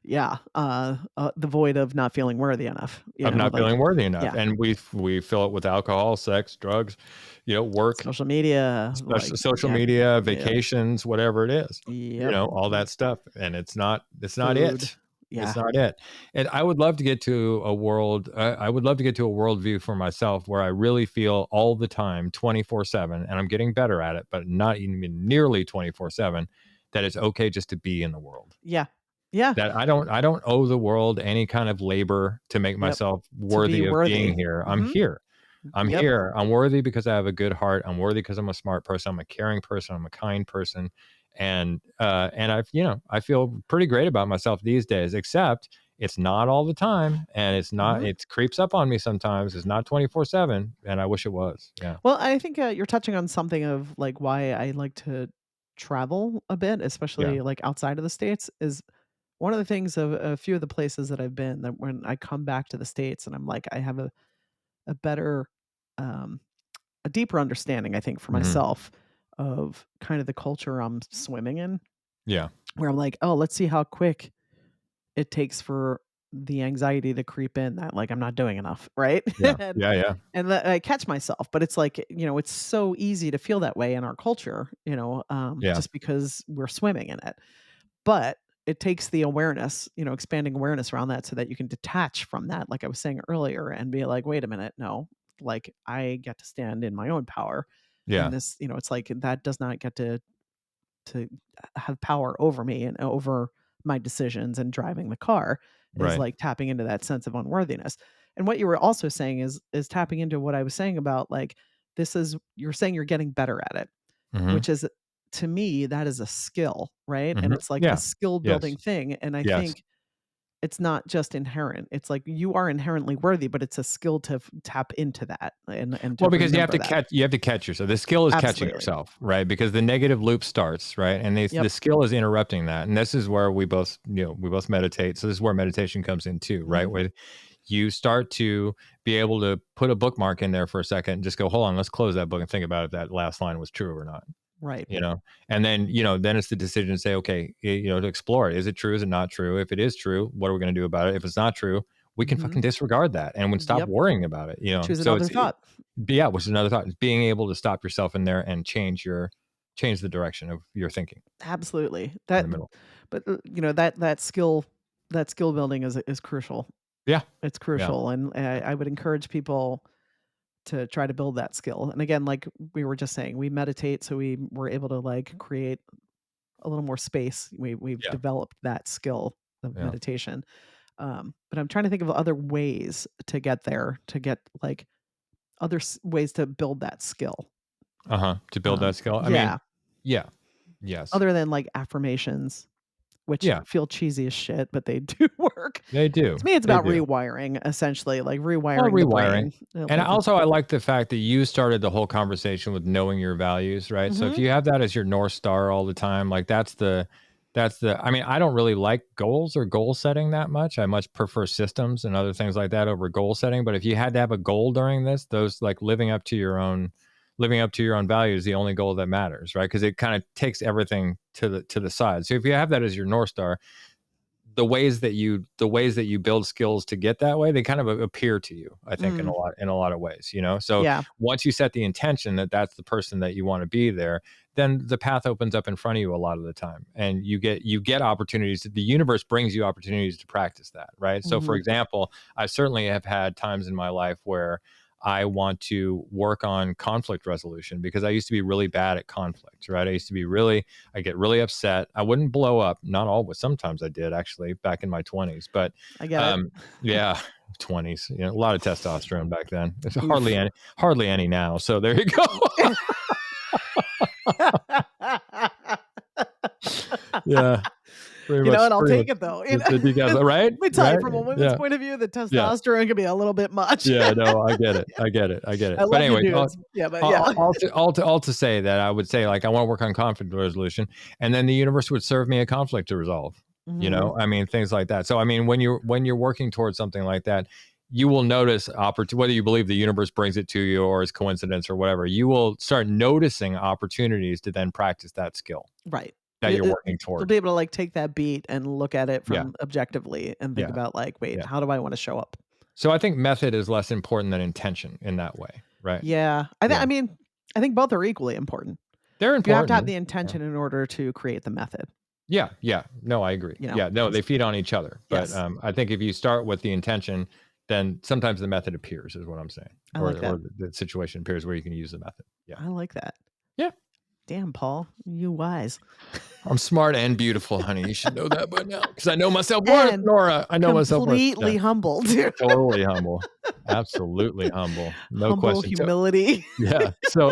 the void of not feeling worthy enough. Feeling worthy enough. Yeah. And we fill it with alcohol, sex, drugs, you know, work, social media, social media, vacations, whatever it is, you Yep. know, all that stuff. And it's not Food. it. It's not it. And I would love to get to a world. I would love to get to a worldview for myself where I really feel all the time, 24/7, and I'm getting better at it, but not even nearly 24/7. That it's okay just to be in the world. Yeah. Yeah. That I don't owe the world any kind of labor to make Yep. myself To be worthy of being worthy. here. I'm Hmm. here. I'm Yep. here. I'm worthy because I have a good heart. I'm worthy because I'm a smart person. I'm a caring person. I'm a kind person. And I've, I feel pretty great about myself these days, except it's not all the time. And it's not, Hmm. it creeps up on me sometimes. It's not 24/7. And I wish it was. Yeah. Well, I think you're touching on something of like why I like to travel a bit, Yeah. especially like outside of the States, is one of the things of a few of the places that I've been that when I come back to the States and I'm like, I have a better, um, a deeper understanding, I think, for Hmm. myself of kind of the culture I'm swimming in, Yeah. where I'm like, oh, let's see how quick it takes for the anxiety to creep in that like I'm not doing enough, right? Yeah. and Yeah. Yeah. and that I catch myself, but it's like, it's so easy to feel that way in our culture, Yeah. just because we're swimming in it. But it takes the awareness, expanding awareness around that so that you can detach from that, like I was saying earlier, and be like, wait a minute, no, like I get to stand in my own power. And Yeah. this, it's like that does not get to have power over me and over my decisions and driving the car is Right. like tapping into that sense of unworthiness. And what you were also saying is tapping into what I was saying about like you're saying you're getting better at it, Hmm. which is, to me, that is a skill, right? And Hmm. it's like a Yeah. skill Yes. building thing. And I Yes. think it's not just inherent. It's like you are inherently worthy, but it's a skill to tap into that and to Well, because remember that. you have to catch yourself. The skill is catching Absolutely. yourself, right? Because the negative loop starts, right? And the Yep. skill is interrupting that. And this is where we both meditate. So this is where meditation comes in too, right? Hmm. Where you start to be able to put a bookmark in there for a second and just go, hold on, let's close that book and think about if that last line was true or not. Right. And then then it's the decision to say, okay, to explore it. Is it true? Is it not true? If it is true, what are we going to do about it? If it's not true, we can Hmm. fucking disregard that and we stop Yep. worrying about it. Choose So another thought. yeah, which is another thought, is being able to stop yourself in there and change the direction of your thinking Absolutely. in That the middle. but, that skill building is crucial. Yeah. It's Yeah. crucial, and I would encourage people to try to build that skill. And again, like we were just saying, we meditate, so we were able to, like, create a little more space. We've Yeah. developed that skill of Yeah. meditation. But I'm trying to think of other ways to get there, to get, like, other ways to build that skill. Uh-huh. To build that skill. I mean, Yeah, yeah. Yes. other than, like, affirmations, which Yeah. feel cheesy as shit, but they do work. They To do. me, it's They about do. rewiring, essentially, like Or rewiring the rewiring. brain. And Like, also, I like the fact that you started the whole conversation with knowing your values, right? So if mhm, you have that as your North Star all the time, like I mean, I don't really like goals or goal setting that much. I much prefer systems and other things like that over goal setting. But if you had to have a goal during this, those like living up to your own values, the only goal that matters, right? Because it kind of takes everything to the side. So if you have that as your North Star, the ways that you build skills to get that way, they kind of appear to you, I think, in mm, a lot of ways. So yeah, once you set the intention that that's the person that you want to be there, then the path opens up in front of you a lot of the time, and you get opportunities. The universe brings you opportunities to practice that, right? So for mhm, example, I certainly have had times in my life where I want to work on conflict resolution because I used to be really bad at conflict, right? I get really upset. I wouldn't blow up, not always. Sometimes I did, actually, back in my 20s. But I get it. um, yeah, 20s. A lot of testosterone back then. There's Oof. hardly any now. So there you go. Yeah, pretty much. And I'll Pretty take much. it though. You guys, right? Let me tell you, Right? from a woman's Yeah. point of view, the Yeah. testosterone can be a little bit much. Yeah, no, I get it. I get it. I get it. I But love you, anyway, dudes. Yeah, but yeah. all to say that I would say, like, I want to work on conflict resolution, and then the universe would serve me a conflict to resolve. Mhm. I mean, things like that. So I mean, when you're working towards something like that, you will notice whether you believe the universe brings it to you or it's coincidence or whatever. You will start noticing opportunities to then practice that skill Right. that you're working You'll toward. be able to like take that beat and look at it Yeah, from objectively and think yeah, about like, wait, yeah. how do I want to show up? So I think method is less important than intention in that way, right? Yeah. Yeah, I mean, I think both are equally important. they're You have to have important. the Yeah. intention in order to create the method. Yeah. Yeah. No, I agree. You know, Yeah. No, they feed on each other. But Yes. I think if you start with the intention, then sometimes the method appears, is what I'm saying, I like that. or the situation appears where you can use the method. Yeah. I like that. Yeah. Damn, Paul, you wise. I'm smart and beautiful, honey. You should know that by now, because I know my self-worth, And Nora. I know my self-worth. completely Yeah. humble, too. Totally humble. Absolutely humble. No Humble question. humility. Yeah. So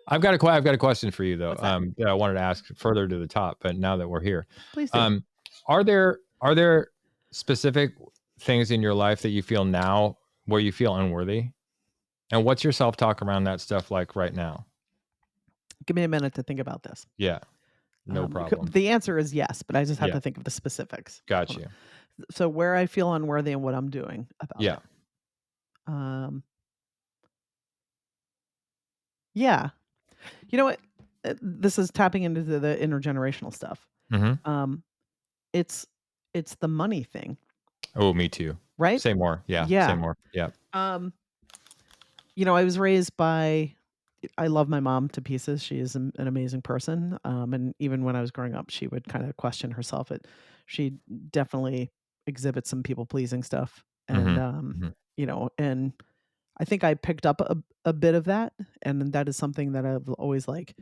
I've got a question for you though. What's that? That I wanted to ask further to the top, but now that we're here, Please do. are there specific things in your life that you feel now where you feel unworthy? And what's your self-talk around that stuff like right now? Give me a minute to think about this. Yeah. No problem. The answer is yes, but I just have Yeah. to think of the specifics. Got Hold you. on. So where I feel unworthy and what I'm doing about Yeah. it. Yeah. You know what? This is tapping into the intergenerational stuff. Mm-hmm. Um, it's the money thing, Oh, me too. right? Say more. Yeah. Say Yeah. more. Yeah. I was raised by. I love my mom to pieces. She is an amazing person. And even when I was growing up, she would kind of question herself. She definitely exhibits some people pleasing stuff, and Mm-hmm. and I think I picked up a bit of that, and that is something that I've always like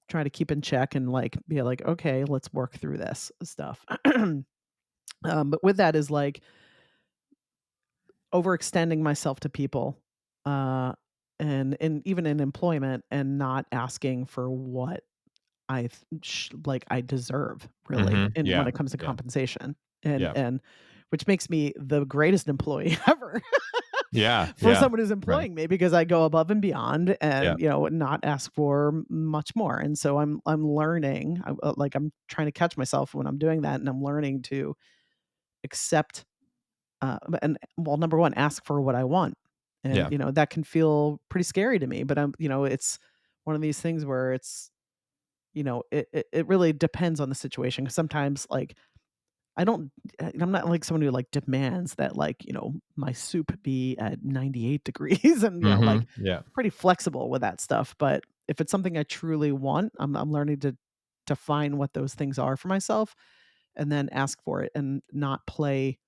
try to keep in check and like be like, okay, let's work through this stuff. But with that is like overextending myself to people, uh, and even in employment, and not asking for what I deserve really, Mm-hmm. and when Yeah. it comes to Yeah. compensation, and Yeah. and which makes me the greatest employee ever. Yeah. For Yeah. someone who's Right. employing me, because I go above and beyond, Yeah. and not ask for much more. And so I'm learning, I'm trying to catch myself when I'm doing that, and I'm learning to accept, and well, number one, ask for what I want. And Yeah. that can feel pretty scary to me, but it's one of these things where it's, it really depends on the situation. 'Cause sometimes, like, I'm not like someone who like demands that, like, my soup be at 98 degrees, and Mm-hmm. like Yeah. pretty flexible with that stuff. But if it's something I truly want, I'm learning to define what those things are for myself, and then ask for it, and not play.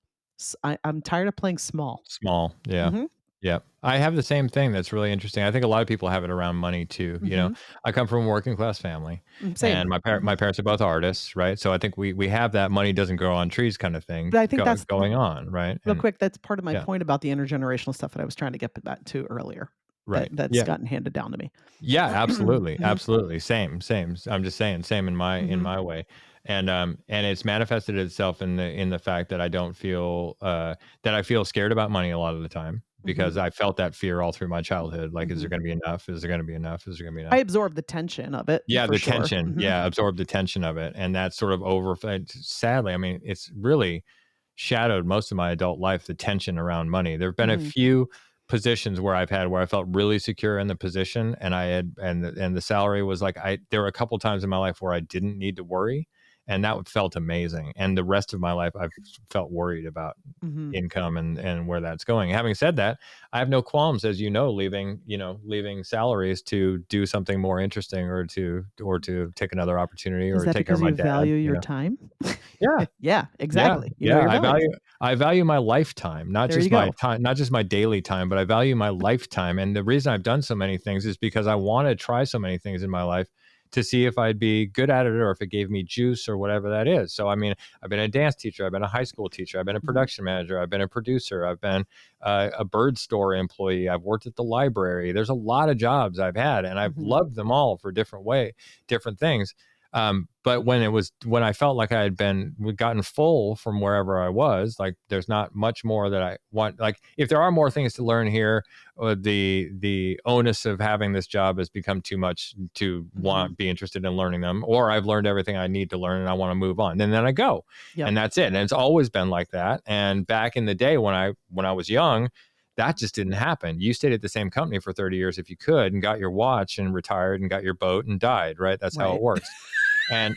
I'm tired of playing small. Small. Yeah. Mhm. Yeah. I have the same thing that's really interesting. I think a lot of people have it around money too. Mhm. I come from a working class family, Same. and my parents are both artists, right? So I think we have that money doesn't grow on trees kind of thing But I think that's going on, right? real And quick. That's part of my yeah, point about the intergenerational stuff that I was trying to get back to earlier. right. That's Yeah. gotten handed down to me. Yeah, absolutely. Mhm. Absolutely. Same. I'm just saying same in Mhm. my way. And it's manifested itself in the fact that I don't feel that I feel scared about money a lot of the time, Mhm. because I felt that fear all through my childhood. Like, is there Mhm. going to be enough? Is there going to be enough? Is there going to be I enough? absorb the tension of it Yeah, for the sure. tension. Mhm. Yeah, absorb the tension of it. And that's sort of sadly, I mean, it's really shadowed most of my adult life, the tension around money. There have been a Mhm. few positions where I felt really secure in the position, and I had and the salary was like, there were a couple times in my life where I didn't need to worry, and that felt amazing. And the rest of my life I've felt worried about Mhm. income and where that's going. Having said that, I have no qualms, as leaving salaries to do something more interesting, or to take another opportunity, Is or that take care of because my you dad. value your time? Yeah. Yeah, Yeah, exactly. You know yeah, your values. I value my lifetime, not There you just my go. time, not just my daily time, but I value my lifetime. And the reason I've done so many things is because I want to try so many things in my life to see if I'd be good at it, or if it gave me juice, or whatever that is. So I mean, I've been a dance teacher, I've been a high school teacher, I've been a Mhm. production manager, I've been a producer, I've been a bird store employee, I've worked at the library. There's a lot of jobs I've had, and I've Mhm. loved them all for different things. But when I felt like I had gotten full from wherever I was, like, there's not much more that I want. Like, if there are more things to learn here, or the onus of having this job has become too much to Mhm. be interested in learning them, or I've learned everything I need to learn and I want to move on, and then I go, Yep. and that's it. And it's always been like that. And back in the day when I was young, that just didn't happen. You stayed at the same company for 30 years if you could, and got your watch and retired and got your boat and died, right? That's how Right. it works. And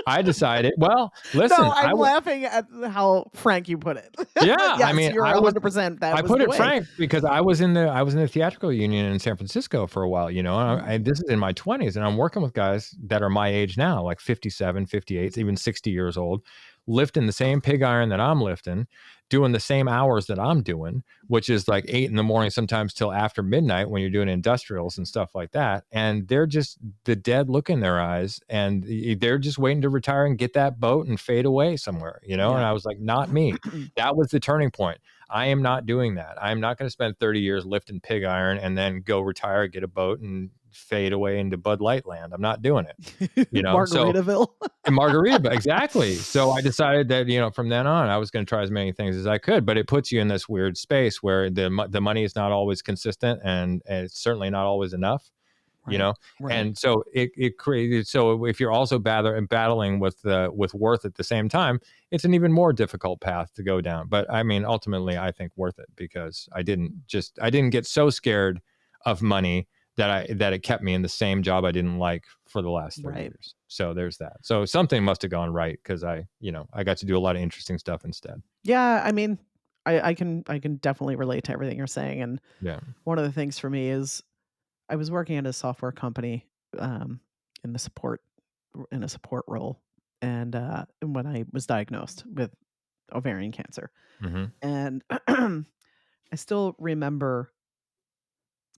I decided, well, No, listen, I'm laughing at how frank you put it. yeah, But I yes, mean, you're 100%. That I was put the it way. frank because I was in the theatrical union in San Francisco for a while, and this is in my 20s, and I'm working with guys that are my age now, like 57, 58, even 60 years old, lifting the same pig iron that I'm lifting, doing the same hours that I'm doing, which is like 8 in the morning, sometimes till after midnight when you're doing industrials and stuff like that. And they're just the dead look in their eyes, and they're just waiting to retire and get that boat and fade away somewhere, And Yeah. I was like, not me. That was the turning point. I am not doing that. I'm not going to spend 30 years lifting pig iron and then go retire, get a boat, and fade away into Bud Light land. I'm not doing it. So Margaritaville. in Margaritaville, exactly. So I decided that from then on, I was going to try as many things as I could. But it puts you in this weird space where the money is not always consistent, and it's certainly not always enough. Right. And so it created, so if you're also battling with worth at the same time, it's an even more difficult path to go down. But I mean, ultimately I think worth it, because I didn't get so scared of money that it kept me in the same job I didn't like for the last 30 years. So there's that. So something must have gone right, because I got to do a lot of interesting stuff instead. Yeah, I mean, I can definitely relate to everything you're saying. And Yeah. one of the things for me is I was working at a software company um, in a support role, and when I was diagnosed with ovarian cancer, Mm-hmm. and I still remember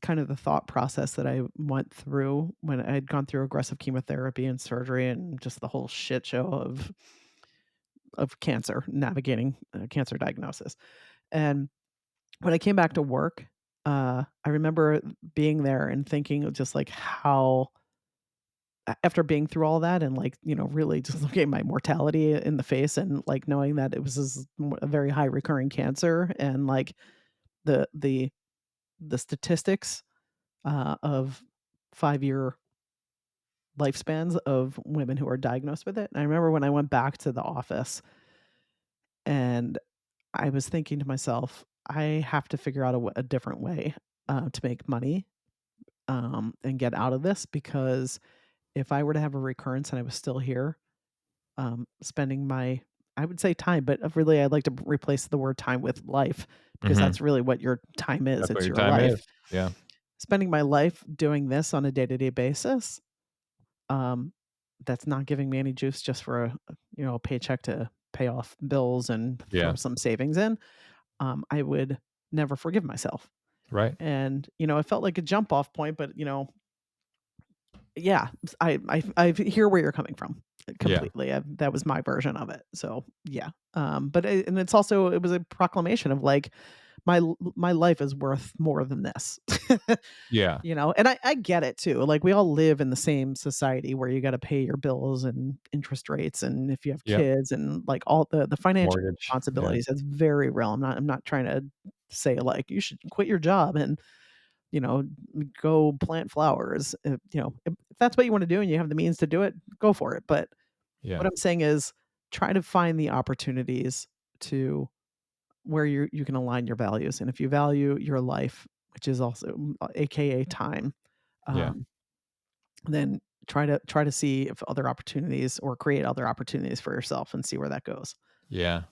kind of the thought process that I went through when I had gone through aggressive chemotherapy and surgery and just the whole shit show of cancer, navigating cancer diagnosis. And when I came back to work, I remember being there and thinking just like how after being through all that and like, really just looking at my mortality in the face and like knowing that it was a very high recurring cancer, and like the the the statistics of 5-year lifespans of women who are diagnosed with it. And I remember when I went back to the office and I was thinking to myself, I have to figure out a different way to make money and get out of this, because if I were to have a recurrence and I was still here, spending my, I would say time, but really I'd like to replace the word time with life, because Mm-hmm. that's really what your time is. That's what It's your your time life. is. Yeah. Spending my life doing this on a day-to-day basis, um, that's not giving me any juice just for a paycheck to pay off bills and Yeah. throw some savings in. I would never forgive myself. Right. And, it felt like a jump off point, but, yeah, I hear where you're coming from Yeah. completely. That was my version of it. So yeah. And it's also, it was a proclamation of like, my life is worth more than this. Yeah. And I get it too. Like we all live in the same society where you got to pay your bills and interest rates, and if you have Yep. kids and like all the financial Mortgage. Yeah. responsibilities, that's very real. I'm not trying to say like you should quit your job and you know go plant flowers. If that's what you want to do and you have the means to do it, go for it. But Yeah. what I'm saying is try to find the opportunities to where you can align your values. And if you value your life, which is also AKA time, Yeah. um, then try to see if other opportunities or create other opportunities for yourself and see where that goes. Yeah.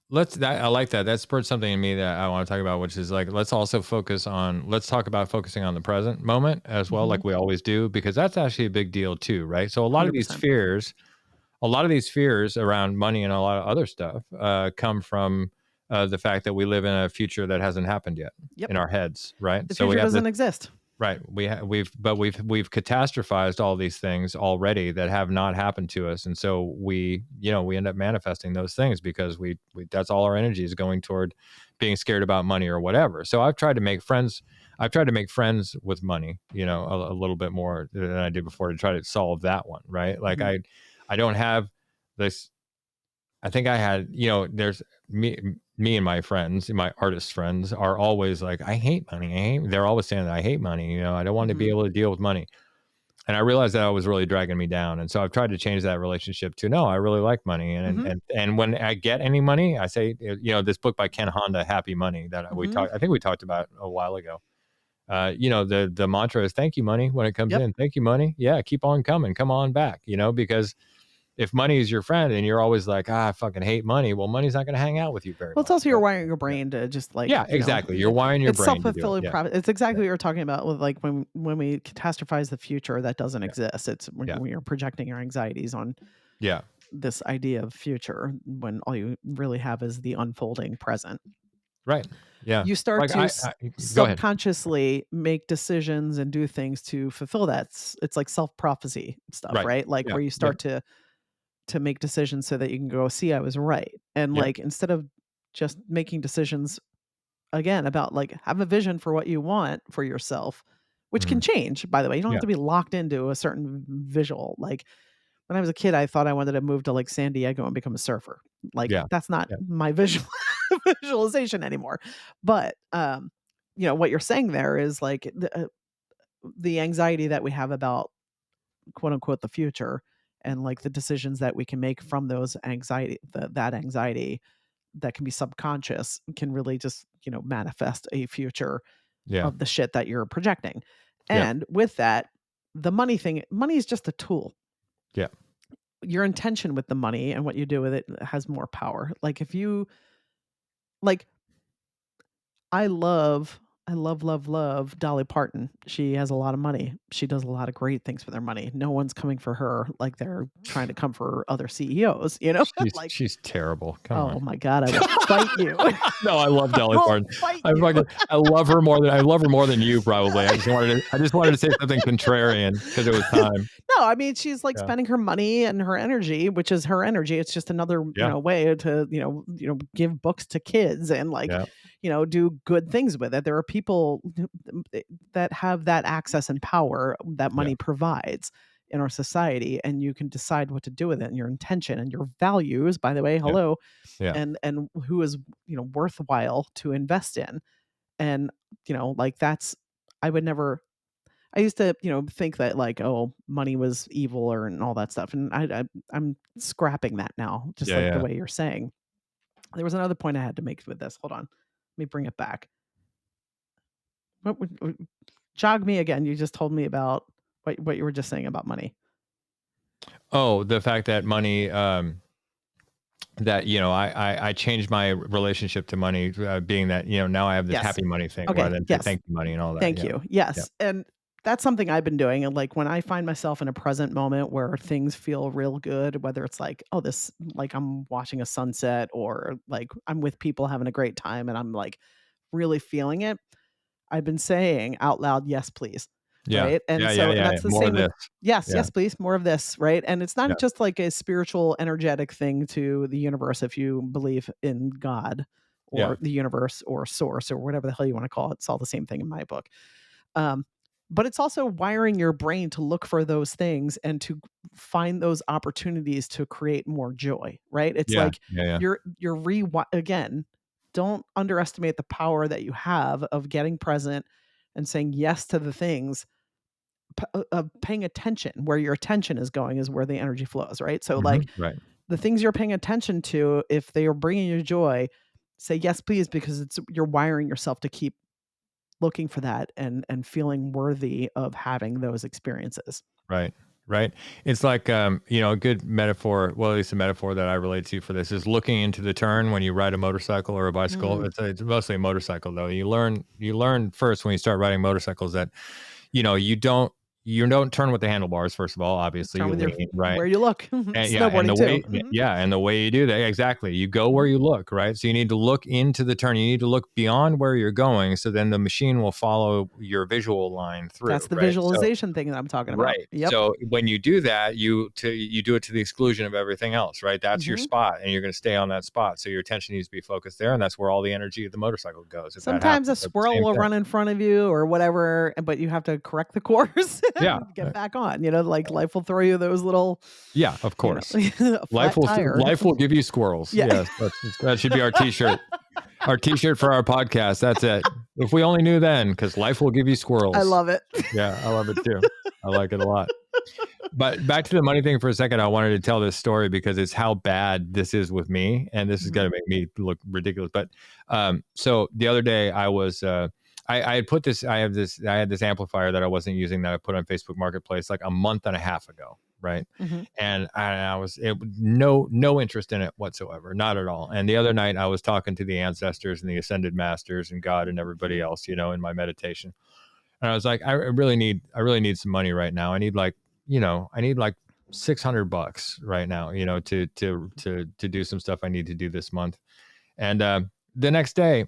I like that. That spurred something in me that I want to talk about, which is like, let's talk about focusing on the present moment as well, Mhm. like we always do, because that's actually a big deal too, right? So a lot of these fears around money and a lot of other stuff come from the fact that we live in a future that hasn't happened yet Yep. in our heads, right? The So we future have this. doesn't exist. Right. We've catastrophized all these things already that have not happened to us. And so we end up manifesting those things because we that's all our energy is going toward being scared about money or whatever. So I've tried to make friends. I've tried to make friends with money, a little bit more than I did before, to try to solve that one. Right. Like Mhm. I don't have this. I think I had, there's me and my friends, my artist friends are always like, I hate money. They're always saying that I hate money. I don't want to be Mhm. able to deal with money. And I realized that was really dragging me down. And so I've tried to change that relationship to, no, I really like money. Mhm. And when I get any money, I say, this book by Ken Honda, Happy Money, that Mhm. I think we talked about a while ago. The mantra is thank you, money, when it comes Yep. in. Thank you, money. Yeah. Keep on coming. Come on back, because if money is your friend and you're always like, I fucking hate money, well, money's not going to hang out with you very Well, much. it's also you're right? wiring your brain to just like, Yeah, exactly. You're wiring your it's brain to do it. self-fulfilling Yeah. prophecy. It's exactly what you're talking about with like when we catastrophize the future that doesn't Yeah. exist. It's when, Yeah. when you're projecting your anxieties on Yeah. this idea of future when all you really have is the unfolding present. Right. Yeah. You start Like to go ahead. subconsciously make decisions and do things to fulfill that. It's like self-prophecy stuff, Right. right? Like Yeah. where you start to make decisions so that you can go, see, I was right. And Yep. like instead of just making decisions again about like have a vision for what you want for yourself, which can change, by the way. You don't have Yeah. to be locked into a certain visual. Like when I was a kid, I thought I wanted to move to like San Diego and become a surfer. Like Yeah. that's not Yeah. my visualization anymore. But what you're saying there is like the anxiety that we have about quote unquote the future and like the decisions that we can make from those anxiety that anxiety that can be subconscious can really just manifest a future Yeah. of the shit that you're projecting. Yeah. And with that, the money is just a tool. Yeah. Your intention with the money and what you do with it has more power. Like if you like I love Dolly Parton. She has a lot of money. She does a lot of great things with her money. No one's coming for her like they're trying to come for other CEOs, like, She's terrible. Come oh on. my God, I will fight you. No, I love Dolly I will Parton. fight I you. love her more than you probably. I just wanted to say something contrarian because it was time. No, I mean, she's like Yeah. spending her money and her energy, which is her energy. It's just another, Yeah. way to, give books to kids and like, Yeah. do good things with it. There are people that have that access and power that money provides in our society, and you can decide what to do with it and your intention and your values, by the way, hello, Yeah. and who is, worthwhile to invest in. And, like that's, I would never, I used to, think that like, oh, money was evil or and all that stuff. And I'm scrapping that now, just Yeah. like the Yeah. way you're saying. There was another point I had to make with this. Hold on. Let me bring it back. Jog me again. You just told me about what you were just saying about money. Oh, the fact that money, that, I changed my relationship to money, being that, now I have this Yes. happy money thing Okay. rather than Yes. thank you money and all that. Thank Yeah. you. Yes. Yeah. And that's something I've been doing. And like when I find myself in a present moment where things feel real good, whether it's like, oh, this, like I'm watching a sunset or like I'm with people having a great time and I'm like really feeling it. I've been saying out loud, yes, please. Yeah. Right. And Yeah. so, Yeah. and Yeah. that's the More same of with, this. yes, Yeah. yes, please, more of this. Right. And it's Yeah. not just like a spiritual, energetic thing to the universe if you believe in God or Yeah. the universe or source or whatever the hell you want to call it. It's all the same thing in my book. But it's also wiring your brain to look for those things and to find those opportunities to create more joy, right? It's Yeah. like Yeah. you're again, don't underestimate the power that you have of getting present and saying yes to the things, of paying attention. Where your attention is going is where the energy flows, right? So like Right. the things you're paying attention to, if they are bringing you joy, say yes, please, because you're wiring yourself to keep looking for that and feeling worthy of having those experiences. Right. Right. It's like, a good metaphor, well, at least a metaphor that I relate to for this is looking into the turn when you ride a motorcycle or a bicycle. It's mostly a motorcycle though. You learn first when you start riding motorcycles that, you don't turn with the handlebars. First of all, obviously Turn you with your lean, right? where you look. And and Snowboarding the too. way, and the way you do that, exactly. You go where you look, right? So you need to look into the turn. You need to look beyond where you're going. So then the machine will follow your visual line through, That's the right? So, visualization thing that I'm talking about. right. Yep. So when you do that, you do it to the exclusion of everything else, right? That's your spot, and you're going to stay on that spot. So your attention needs to be focused there, and that's where all the energy of the motorcycle goes. If that Sometimes a happens, at the squirrel same will thing. run in front of you or whatever, but you have to correct the course Yeah. and get back on. Like life will throw you those little, Yeah, of course. flat tire. Life will give you squirrels. Yeah. Yes, that should be our T-shirt. Our T-shirt for our podcast. That's it. If we only knew then, because life will give you squirrels. I love it. Yeah, I love it too. I like it a lot. But back to the money thing for a second, I wanted to tell this story because it's how bad this is with me, and this is going to make me look ridiculous. But so the other day, I was I had put this. I had this amplifier that I wasn't using that I put on Facebook Marketplace like a month and a half ago. right? Mm-hmm. And I was no interest in it whatsoever, not at all. And the other night I was talking to the ancestors and the ascended masters and God and everybody else, in my meditation. And I was like, I really need some money right now. I need like $600 right now, to do some stuff I need to do this month. And the next day,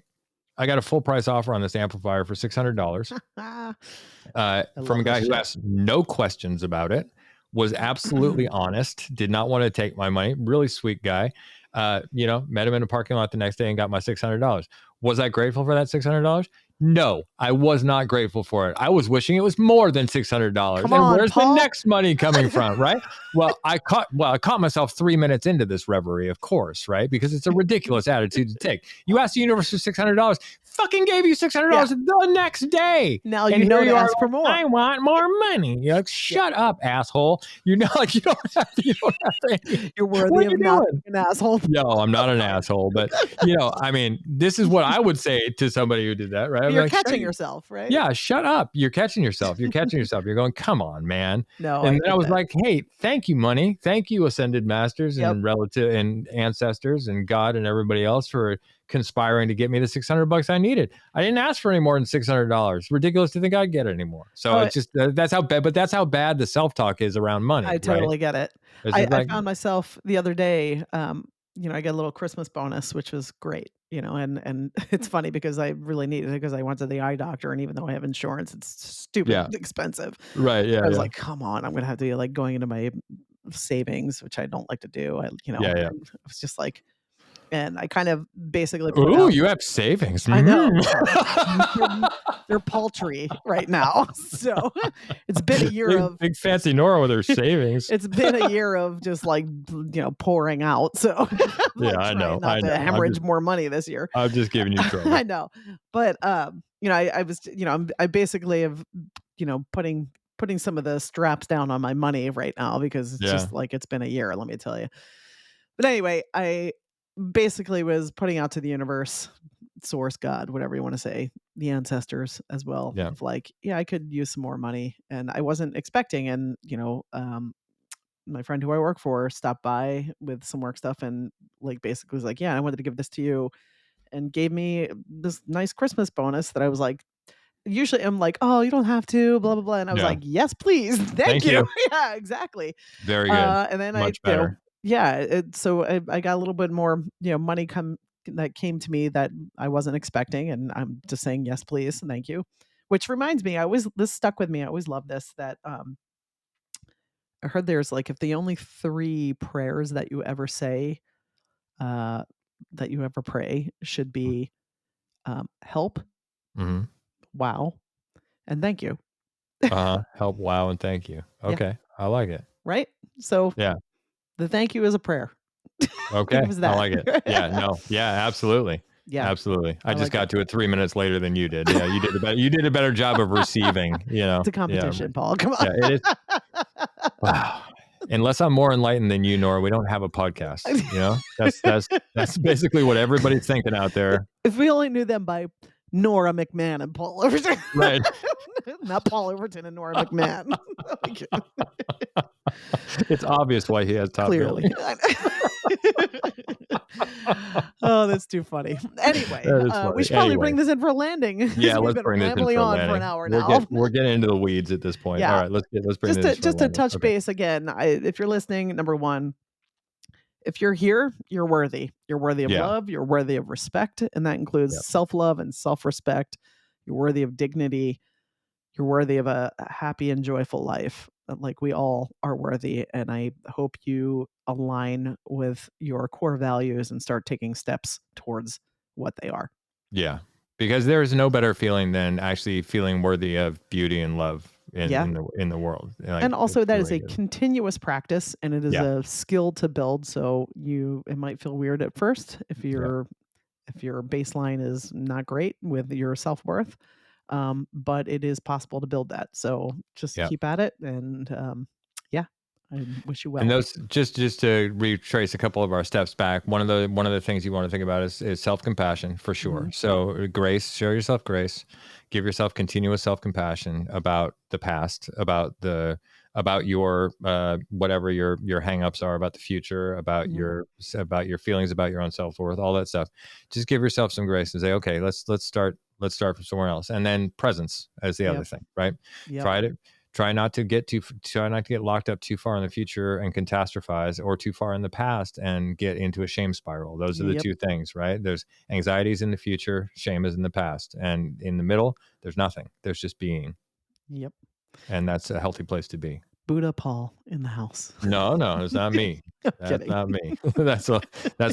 I got a full price offer on this amplifier for $600 I from a love this guy who shit. asked no questions about it, was absolutely honest, did not want to take my money. Really sweet guy. Met him in a parking lot the next day and got my $600. Was I grateful for that $600? No, I was not grateful for it. I was wishing it was more than $600. Come And on, where's the Paul. next money coming from, right? Well, I caught myself 3 minutes into this reverie, of course, right? Because it's a ridiculous attitude to take. You asked the universe for $600, fucking gave you $600 the next day. Now And you know here to you are ask for like, more. I want more money. You're like, shut up, asshole. You're not like you don't have any. You're What worthy are of you not doing? being an asshole. No, I'm not an asshole, but I mean, this is what I would say to somebody who did that, right? I'd be You're like, catching yourself, right? yeah, shut up. You're catching yourself. You're catching yourself. You're going, come on, man. No, And I then get I was that. like, hey, thank you, money. Thank you, ascended masters Yep. and relative and ancestors and God and everybody else for conspiring to get me the $600 I needed. I didn't ask for any more than $600. Ridiculous to think I'd get any more. So it's just that's how bad. But that's how bad the self-talk is around money, I right? totally get it. It's I, just I like, found myself the other day, I got a little Christmas bonus, which was great, and it's funny because I really needed it because I went to the eye doctor, and even though I have insurance, it's stupid yeah, expensive. right, yeah, I was yeah, like, come on, I'm gonna have to be like going into my savings, which I don't like to do. yeah, yeah. I was just like, and I kind of basically put Ooh, out. you have savings. I know. Mm. They're paltry right now. So it's been a year big, of big fancy Nora with her savings. it's been a year of just like pouring out. So I'm Yeah, like I trying know. not to hemorrhage more money this year. I'm just giving you trouble. I know. But I was I basically have putting some of the straps down on my money right now because it's Yeah. just like it's been a year, let me tell you. But anyway, I basically was putting out to the universe, source, God, whatever you want to say, the ancestors as well, Yeah. of like, yeah, I could use some more money. And I wasn't expecting. And, my friend who I work for stopped by with some work stuff and like basically was like, yeah, I wanted to give this to you, and gave me this nice Christmas bonus that I was like, usually I'm like, oh, you don't have to, blah, blah, blah. And I was Yeah. like, yes, please. Thank you. Yeah, exactly. Very good. And then Much better. so I got a little bit more, money that came to me that I wasn't expecting. And I'm just saying, yes, please. Thank you. Which reminds me, this stuck with me. I always love this, that, I heard there's like, if the only 3 prayers that you ever say, that you ever pray should be, help, Mm-hmm. wow, and thank you. Help, wow, and thank you. Yeah. Okay. I like it. Right? So Yeah. the thank you is a prayer. Okay. Think of I that. like it. Yeah. No. Yeah. Absolutely. Yeah. Absolutely. I I just like got that. to it 3 minutes later than you did. Yeah. You did a better job of receiving, It's a Yeah. competition, Paul. Come on. Yeah. It is. Wow. Unless I'm more enlightened than you, Nora, we don't have a podcast. That's basically what everybody's thinking out there. If we only knew them by Nora McMahon and Paul Overton. Right. Not Paul Overton and Nora McMahon. It's obvious why he has top Clearly. billing. Oh, that's too funny. Anyway, That is funny. we should probably Anyway. bring this in for a landing. Yeah, We've let's been bring this in rambling for a on for landing. an hour now. We're getting into the weeds at this point. Yeah. All right, let's bring this for a Just to landing. touch Okay. base again, if you're listening, number one, if you're here, you're worthy. You're worthy of Yeah. love. You're worthy of respect. And that includes Yep. self-love and self-respect. You're worthy of dignity. You're worthy of a happy and joyful life. Like we all are worthy. And I hope you align with your core values and start taking steps towards what they are. Yeah, because there is no better feeling than actually feeling worthy of beauty and love in the world. Like, And also it's that is really a good. continuous practice, and it is Yeah. a skill to build. So it might feel weird at first if your baseline is not great with your self-worth. But it is possible to build that. So just Yeah. keep at it, and I wish you well. And those just to retrace a couple of our steps back, one of the things you want to think about is self-compassion for sure. Mhm. So grace, show yourself grace, give yourself continuous self-compassion about the past, about the about your whatever your hangups are about the future, about Mhm. your feelings about your own self-worth, all that stuff. Just give yourself some grace and say, okay, let's start from somewhere else. And then presence as the other Yep. thing, right? Yep. Try not to get locked up too far in the future and catastrophize, or too far in the past and get into a shame spiral. Those are the Yep. two things, right? There's anxieties in the future, shame is in the past, and in the middle, there's nothing. There's just being, Yep. and that's a healthy place to be. Buddha Paul in the house. No, it's not me. I'm That's kidding. not me. That's a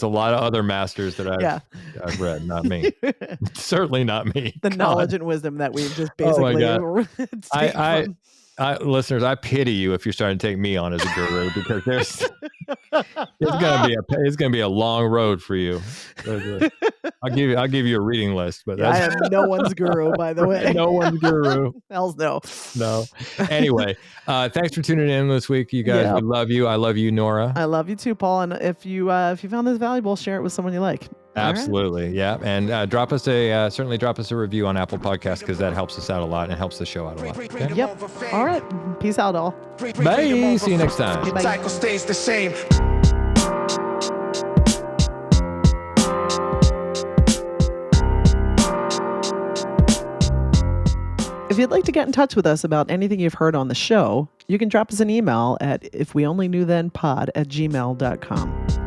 lot of other masters that Yeah. I've read, not me. Certainly not me. The God. knowledge and wisdom that we've just Oh my basically God. taken from. Listeners, I pity you if you're starting to take me on as a guru, because it's gonna be a long road for you. I'll give you a reading list, but Yeah, I am no one's guru, by the way. no one's guru. Hell's no. No. Anyway, thanks for tuning in this week, you guys. Yep. We love you. I love you, Nora. I love you too, Paul. And if you found this valuable, share it with someone you like. Absolutely. Yeah. And certainly drop us a review on Apple Podcasts, because that helps us out a lot and helps the show out a lot. Okay? Yep. All right. Peace out, all. Bye. See you next time. Okay, bye. Cycle stays the same. If you'd like to get in touch with us about anything you've heard on the show, you can drop us an email at ifweonlyknewthenpod@gmail.com.